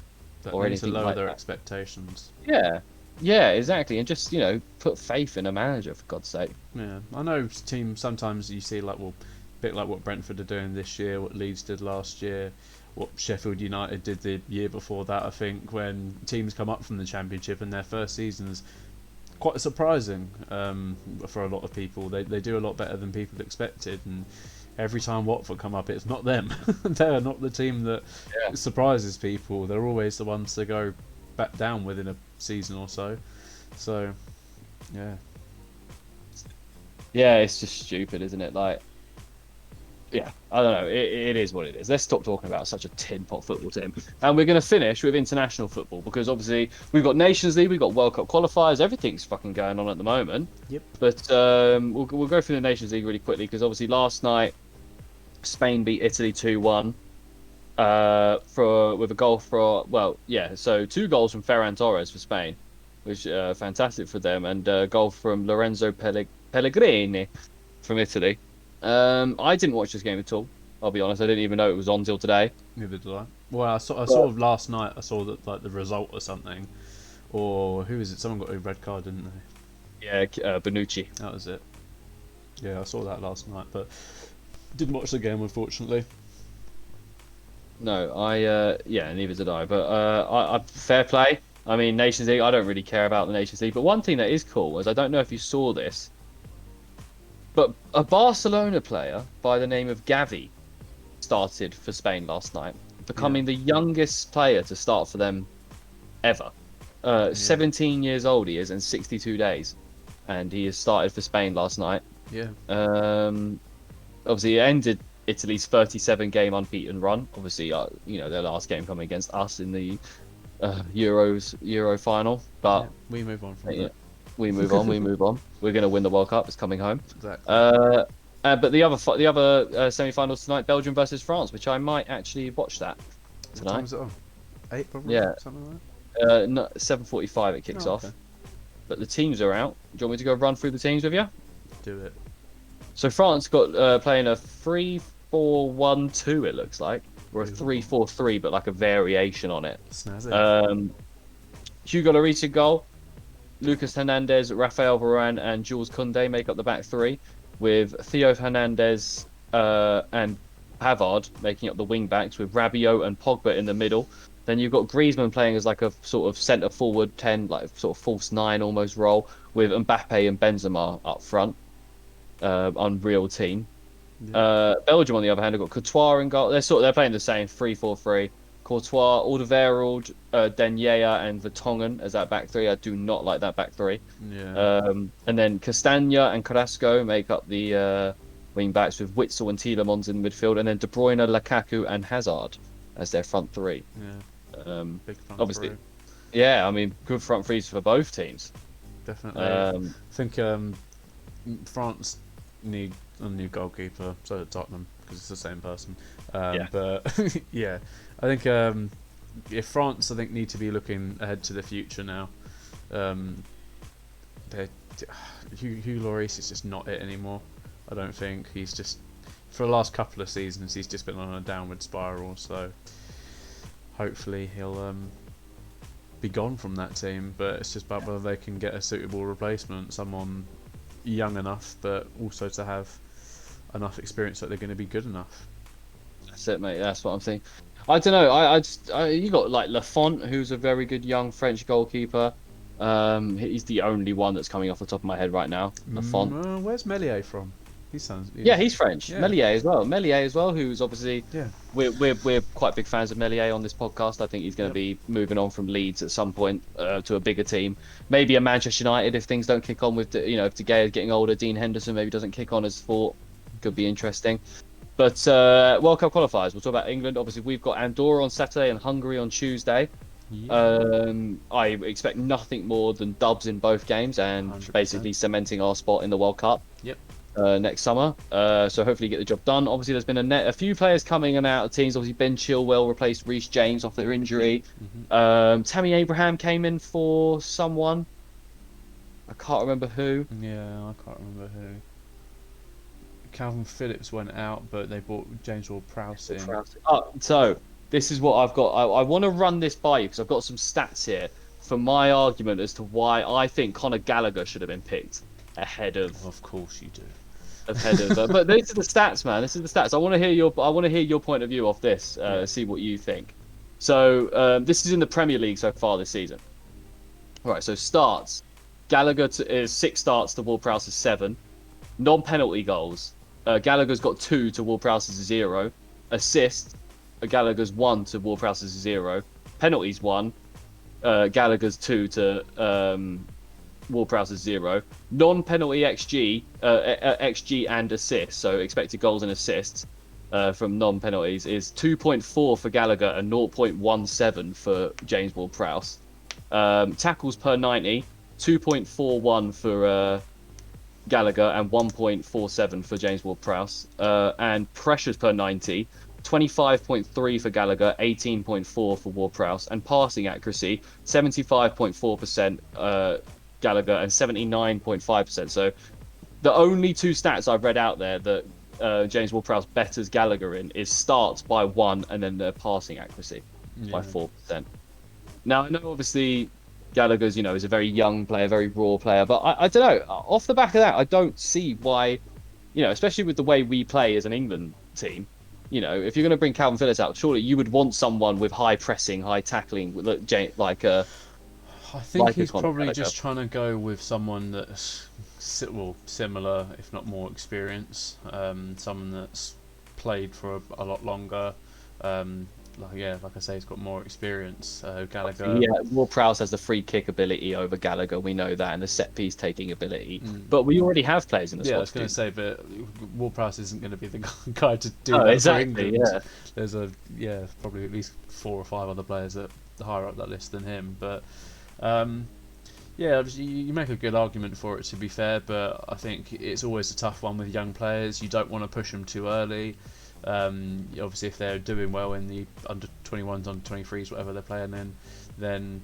or anything to lower like their that. Expectations. Yeah, exactly, and just put faith in a manager for God's sake. Yeah, I know teams sometimes you see like, well, a bit like what Brentford are doing this year, what Leeds did last year, what Sheffield United did the year before that. I think when teams come up from the Championship and their first season's quite surprising for a lot of people. They do a lot better than people expected, and every time Watford come up, it's not them. They're not the team that surprises people. They're always the ones to go back down within a season or so. So, yeah. Yeah, it's just stupid, isn't it? Like, yeah, I don't know. It is what it is. Let's stop talking about such a tin pot football team. And we're going to finish with international football because obviously we've got Nations League, we've got World Cup qualifiers, everything's fucking going on at the moment. Yep. But we'll go through the Nations League really quickly because obviously last night Spain beat Italy 2-1 with a goal so 2 goals from Ferran Torres for Spain, which fantastic for them, and a goal from Lorenzo Pellegrini from Italy. I didn't watch this game at all. I'll be honest. I didn't even know it was on till today. Neither did I. Well, I saw last night. I saw that like the result or something, or who is it? Someone got a red card, didn't they? Yeah, Bonucci. That was it. Yeah, I saw that last night, but didn't watch the game unfortunately. No, neither did I. But I fair play. I mean, Nations League. I don't really care about the Nations League. But one thing that is cool is I don't know if you saw this. But a Barcelona player by the name of Gavi started for Spain last night, becoming the youngest player to start for them ever. 17 years old he is, and 62 days, and he has started for Spain last night. Yeah. Obviously, it ended Italy's 37-game unbeaten run. Obviously, their last game coming against us in the Euro final. But we move on from that. We move on. We're going to win the World Cup. It's coming home. Exactly. But the other semi-finals tonight, Belgium versus France, which I might actually watch that tonight. What time is it on? 8 probably. Yeah. Something like that. No, 7:45 it kicks off. But the teams are out. Do you want me to go run through the teams with you? Do it. So France got playing a 3-4-1-2. It looks like, or a 3-4-3, but like a variation on it. Snazzy. Hugo Lloris in goal. Lucas Hernandez, Rafael Varane, and Jules Koundé make up the back three, with Theo Hernandez and Pavard making up the wing backs, with Rabiot and Pogba in the middle. Then you've got Griezmann playing as like a sort of centre forward 10, like sort of false 9 almost role, with Mbappe and Benzema up front. Unreal team. Yeah. Belgium on the other hand have got Courtois in goal. They're playing the same 3-4-3. Courtois, Alderweireld, Den Gea, and Vertonghen as that back three. I do not like that back three. Yeah. And then Castagna and Carrasco make up the wing backs, with Witsel and Tielemans in midfield, and then De Bruyne, Lukaku, and Hazard as their front three. Yeah. Big front obviously. three. Yeah, I mean, good front threes for both teams. Definitely. I think France need a new goalkeeper, so did Tottenham, because it's the same person. But yeah, I think if France, need to be looking ahead to the future now. Hugh Lloris is just not it anymore. I don't think he's just, for the last couple of seasons, he's just been on a downward spiral. So hopefully he'll be gone from that team. But it's just about whether they can get a suitable replacement, someone young enough, but also to have enough experience that they're going to be good enough. That's it, mate. That's what I'm saying. I don't know. You got like Lafont, who's a very good young French goalkeeper. He's the only one that's coming off the top of my head right now. Lafont. Where's Meslier from? He's French. Yeah. Meslier as well. Who's obviously we're quite big fans of Meslier on this podcast. I think he's going to be moving on from Leeds at some point to a bigger team. Maybe a Manchester United if things don't kick on with if De Gea is getting older. Dean Henderson maybe doesn't kick on as thought. Could be interesting. But World Cup qualifiers, we'll talk about England. Obviously, we've got Andorra on Saturday and Hungary on Tuesday. Yeah. I expect nothing more than dubs in both games and 100%. basically cementing our spot in the World Cup. Yep. Next summer. So hopefully get the job done. Obviously, there's been a few players coming in and out of teams. Obviously, Ben Chilwell replaced Reece James off their injury. Tammy Abraham came in for someone. I can't remember who. Yeah, I can't remember who. Calvin Phillips went out, but they brought James Ward-Prowse in. Oh, so this is what I've got. I want to run this by you because I've got some stats here for my argument as to why I think Conor Gallagher should have been picked ahead of. Of course you do. But this is the stats, man. This is the stats. I want to hear your point of view off this. See what you think. So this is in the Premier League so far this season. All right. So starts. Gallagher is 6 starts to Ward-Prowse's 7. Non-penalty goals. Gallagher's got 2 to Ward-Prowse's 0. Assists. Gallagher's 1 to Ward-Prowse's 0. Penalties 1. Gallagher's 2 to Ward-Prowse's 0. Non-penalty XG and assists, so expected goals and assists from non-penalties is 2.4 for Gallagher and 0.17 for James Ward-Prowse. Tackles per 90, 2.41 for Gallagher and 1.47 for James Ward-Prowse. And pressures per 90, 25.3 for Gallagher, 18.4 for Ward-Prowse. And passing accuracy, 75.4% Gallagher and 79.5%. So the only 2 stats I've read out there that James Ward-Prowse betters Gallagher in is starts by 1 and then the passing accuracy by 4%. Now, I know obviously Gallagher's, is a very young player, very raw player, but I don't know. Off the back of that, I don't see why, especially with the way we play as an England team, if you're going to bring Calvin Phillips out, surely you would want someone with high pressing, high tackling, like I think like he's probably just trying to go with someone that's similar, if not more experience. Someone that's played for a lot longer. Like I say, he's got more experience. Gallagher. Yeah, Ward-Prowse has the free kick ability over Gallagher. We know that, and the set piece taking ability. But we already have players in the squad. Yeah, I was going to say, but Ward-Prowse isn't going to be the guy to do that exactly, for England. Yeah. There's probably at least 4 or 5 other players that are higher up that list than him. But you make a good argument for it, to be fair. But I think it's always a tough one with young players. You don't want to push them too early. Obviously, if they're doing well in the under 21s, under 23s, whatever they're playing, then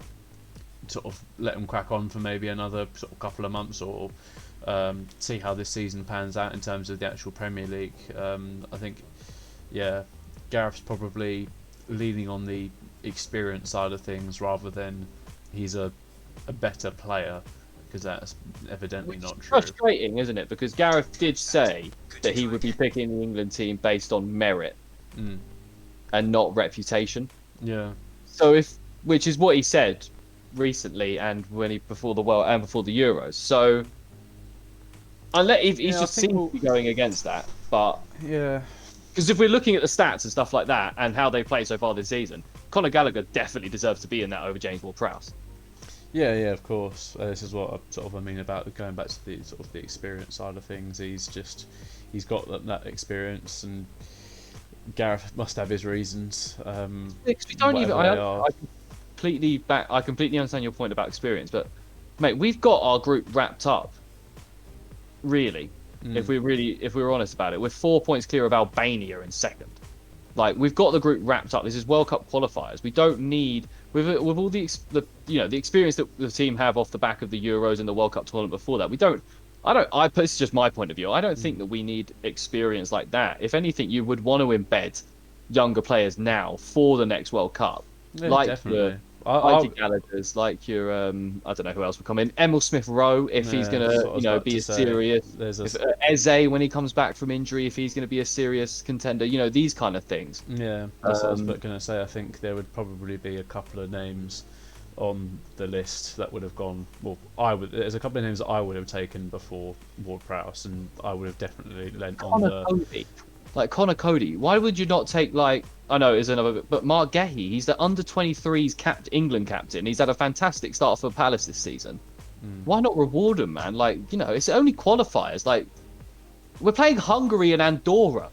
sort of let them crack on for maybe another sort of couple of months, or see how this season pans out in terms of the actual Premier League. I think, Gareth's probably leaning on the experience side of things rather than he's a better player, because that's evidently not true. Frustrating, isn't it? Because Gareth did say that he would be picking the England team based on merit and not reputation. Yeah. So which is what he said recently, and before the World and before the Euros. So he's just seems to be going against that. But because if we're looking at the stats and stuff like that and how they play so far this season, Conor Gallagher definitely deserves to be in that over James Ward-Prowse. Yeah, of course. This is what I mean about going back to the sort of the experience side of things. He's got that experience, and Gareth must have his reasons. Because we don't even. I completely understand your point about experience, but mate, we've got our group wrapped up. Really, if we're honest about it, we're 4 points clear of Albania in second. Like, we've got the group wrapped up. This is World Cup qualifiers. We don't need, with all the experience that the team have off the back of the Euros and the World Cup tournament before that. This is just my point of view. I don't think that we need experience like that. If anything, you would want to embed younger players now for the next World Cup. Yeah, definitely. Your Gallagher's, like your I don't know who else will come in. Emil Smith-Rowe, if he's gonna be serious. Eze, when he comes back from injury, if he's gonna be a serious contender. These kind of things. Yeah, that's what I was going to say. I think there would probably be a couple of names on the list that would have gone. Well, there's a couple of names that I would have taken before Ward-Prowse, and I would have definitely lent on the. Like Conor Cody, why would you not take I know it's another, but Mark Gahey, he's the under 23s England captain. He's had a fantastic start for Palace this season. Why not reward him, man? It's only qualifiers. Like, we're playing Hungary and Andorra.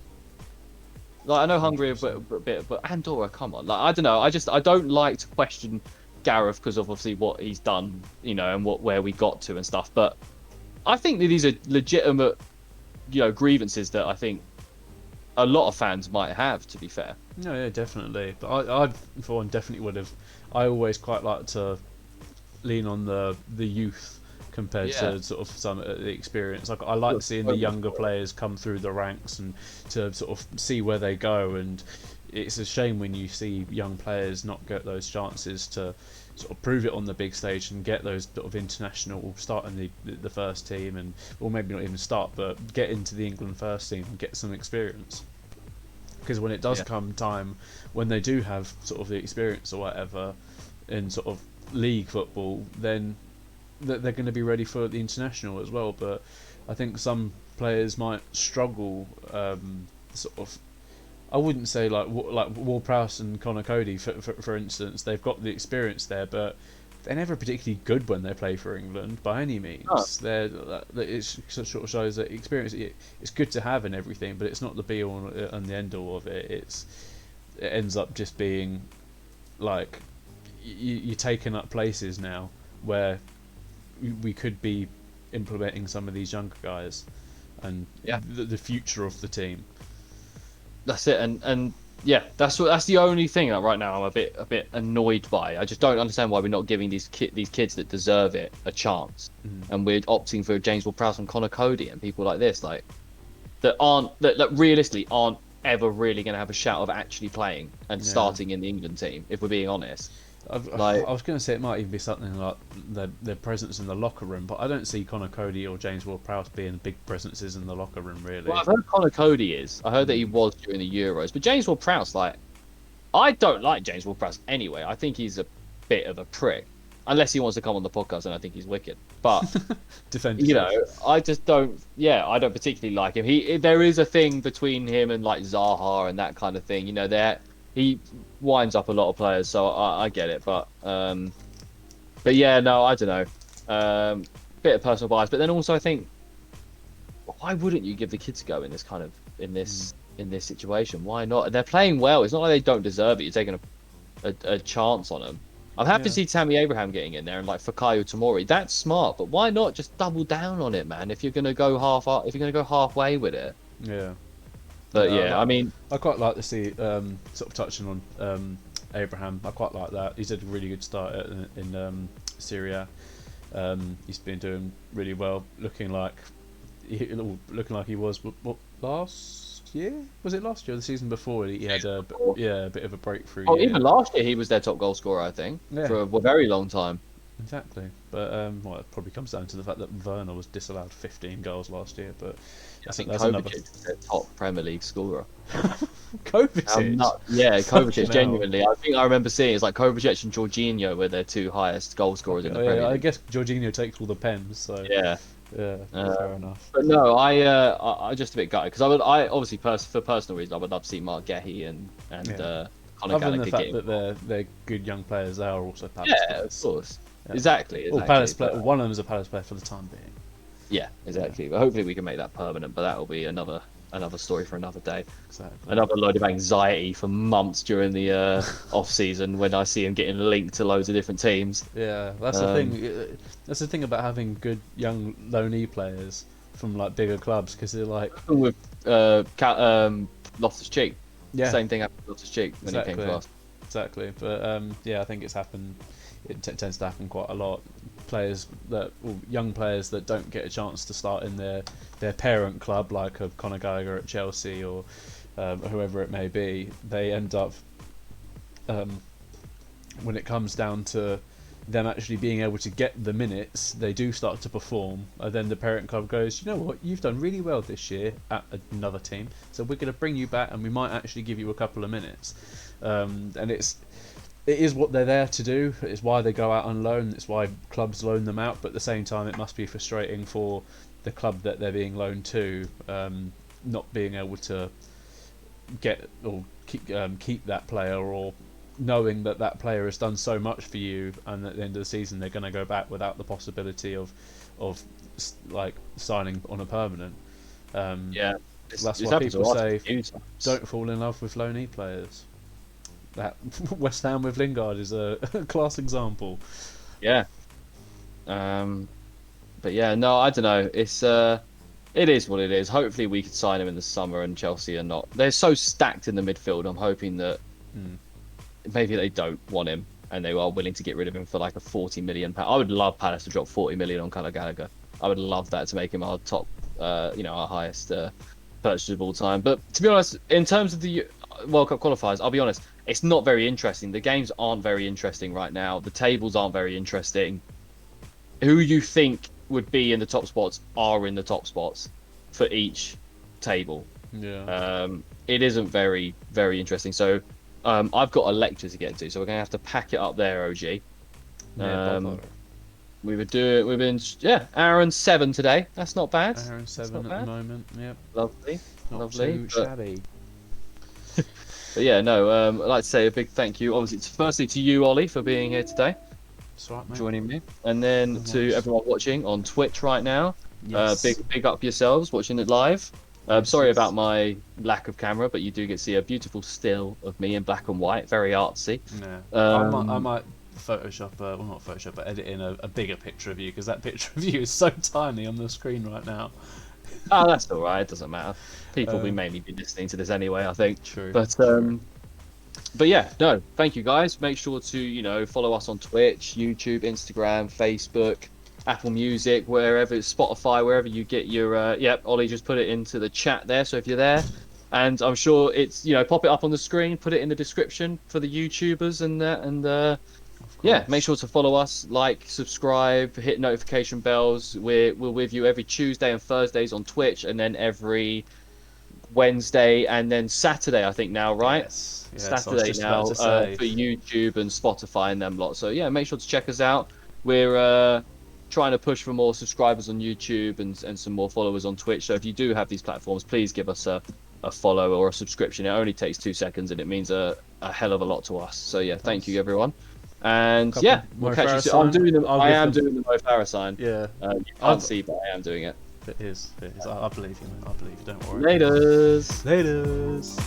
Like I know Hungary a bit, but Andorra, come on. Like I don't know. I don't like to question Gareth because of obviously what he's done, and where we got to and stuff. But I think that these are legitimate, grievances that I think a lot of fans might have. To be fair. No, yeah, definitely. But I for one, definitely would have. I always quite like to lean on the youth compared Yeah. to sort of some of the experience. Like I like seeing the younger players come through the ranks and to sort of see where they go. And it's a shame when you see young players not get those chances to sort of prove it on the big stage and get those sort of international start in the first team, and or maybe not even start, but get into the England first team and get some experience. Because when it does come time when they do have sort of the experience or whatever in sort of league football, then they're going to be ready for the international as well. But I think some players might struggle. Sort of, I wouldn't say like Ward-Prowse and Connor Cody, for instance. They've got the experience there, but they're never particularly good when they play for England by any means. Oh. It sort of shows that experience. It's good to have and everything, but it's not the be all and the end all of it. It ends up just being like you're taking up places now where we could be implementing some of these younger guys and the future of the team. That's it, and yeah, that's the only thing that right now I'm a bit annoyed by. I just don't understand why we're not giving these kids that deserve it a chance, and we're opting for James Ward-Prowse and Connor Cody and people like this, like that realistically aren't ever really going to have a shout of actually playing and starting in the England team. If we're being honest. I was going to say it might even be something like their presence in the locker room, but I don't see Connor Cody or James Ward-Prowse being big presences in the locker room, really. Well, I've heard Connor Cody is. I heard that he was during the Euros, but James Ward-Prowse, like, I don't like James Ward-Prowse anyway. I think he's a bit of a prick, unless he wants to come on the podcast, and I think he's wicked. But defend. I just don't. Yeah, I don't particularly like him. There is a thing between him and like Zaha and that kind of thing. He winds up a lot of players, so I get it. But yeah, no, I don't know. Bit of personal bias, but then also I think, why wouldn't you give the kids a go in this situation? Why not? They're playing well. It's not like they don't deserve it. You're taking a chance on them. I'm happy to see Tammy Abraham getting in there and like Fikayo Tomori. That's smart, but why not just double down on it, man? If you're gonna go halfway with it. Yeah. But I mean, I quite like to see sort of touching on Abraham. I quite like that. He's had a really good start in Syria. He's been doing really well, looking like he was last year. Was it last year or the season before? He had a bit of a breakthrough. Oh, even last year he was their top goal scorer, I think, for a very long time. Exactly, but it probably comes down to the fact that Werner was disallowed 15 goals last year. But I think Kovacic is their top Premier League scorer. Kovacic? Kovacic, genuinely. I think I remember seeing it's like Kovacic and Jorginho were their two highest goal scorers in the Premier League. I guess Jorginho takes all the pens, so yeah, fair enough. But no, I just a bit gutted because I obviously for personal reasons I would love to see Mark Gehi and Conor Other than Gallagher the fact that they're good young players, they are also Palace players. Of course. Yeah. Exactly. Well, Palace player, one of them is a Palace player for the time being. Yeah, exactly. But hopefully we can make that permanent. But that will be another story for another day. Exactly. Another load of anxiety for months during the off season when I see him getting linked to loads of different teams. Yeah, that's the thing. That's the thing about having good young loanee players from like bigger clubs, because they're like with Loftus-Cheek. Yeah, same thing happened with Loftus-Cheek when he came to us. Exactly, but I think it's happened. It tends to happen quite a lot. Young players that don't get a chance to start in their parent club, like a Conor Gallagher at Chelsea or whoever it may be, they end up when it comes down to them actually being able to get the minutes, they do start to perform. And then the parent club goes, you know what, you've done really well this year at another team, so we're going to bring you back and we might actually give you a couple of minutes. And it is what they're there to do. It's why they go out on loan. It's why clubs loan them out. But at the same time, it must be frustrating for the club that they're being loaned to, not being able to get or keep that player, or knowing that player has done so much for you, and at the end of the season they're going to go back without the possibility of like signing on a permanent. That's it's why happened to people us say a few times. don't fall in love with loanee players. That West Ham with Lingard is a class example. Yeah. But yeah, no, I don't know. It is what it is. Hopefully, we could sign him in the summer, and Chelsea are not. They're so stacked in the midfield. I'm hoping that maybe they don't want him, and they are willing to get rid of him for like a 40 million pound. I would love Palace to drop 40 million on Conor Gallagher. I would love that to make him our top, our highest purchase of all time. But to be honest, in terms of the World Cup qualifiers, I'll be honest, it's not very interesting. The games aren't very interesting right now. The tables aren't very interesting. Who you think would be in the top spots are in the top spots for each table. Yeah. It isn't very, very interesting. So I've got a lecture to get to, so we're going to have to pack it up there, OG. We've been hour and 7 today. That's not bad. Hour and 7 at the moment. Yep. Lovely. Not Lovely. too shabby. But yeah, no, I'd like to say a big thank you. Obviously, firstly to you, Ollie, for being here today. That's right, mate. Joining me, and then to everyone watching on Twitch right now. Yes. Big up yourselves watching it live. Sorry about my lack of camera, but you do get to see a beautiful still of me in black and white, very artsy. Yeah. I might Photoshop, well not Photoshop, but edit in a bigger picture of you, because that picture of you is so tiny on the screen right now. Oh, that's all right. It doesn't matter. People will mainly be listening to this anyway, I think. True. But yeah, no, thank you guys. Make sure to, follow us on Twitch, YouTube, Instagram, Facebook, Apple Music, wherever, Spotify, wherever you get your, Ollie just put it into the chat there. So if you're there, and I'm sure it's, pop it up on the screen, put it in the description for the YouTubers and that. And make sure to follow us, like, subscribe, hit notification bells. We're with you every Tuesday and Thursdays on Twitch, and then every Wednesday and then Saturday, I think now, right? Yes, Saturday now for YouTube and Spotify and them lot. So yeah, make sure to check us out. We're trying to push for more subscribers on YouTube and some more followers on Twitch. So if you do have these platforms, please give us a follow or a subscription. It only takes 2 seconds and it means a hell of a lot to us. So yeah, thank you everyone. And we'll catch you soon. I am doing the Mo Farah sign. Yeah. You can't see, but I am doing it. It is. I believe you, man. I believe you. Don't worry. Laters. Laters.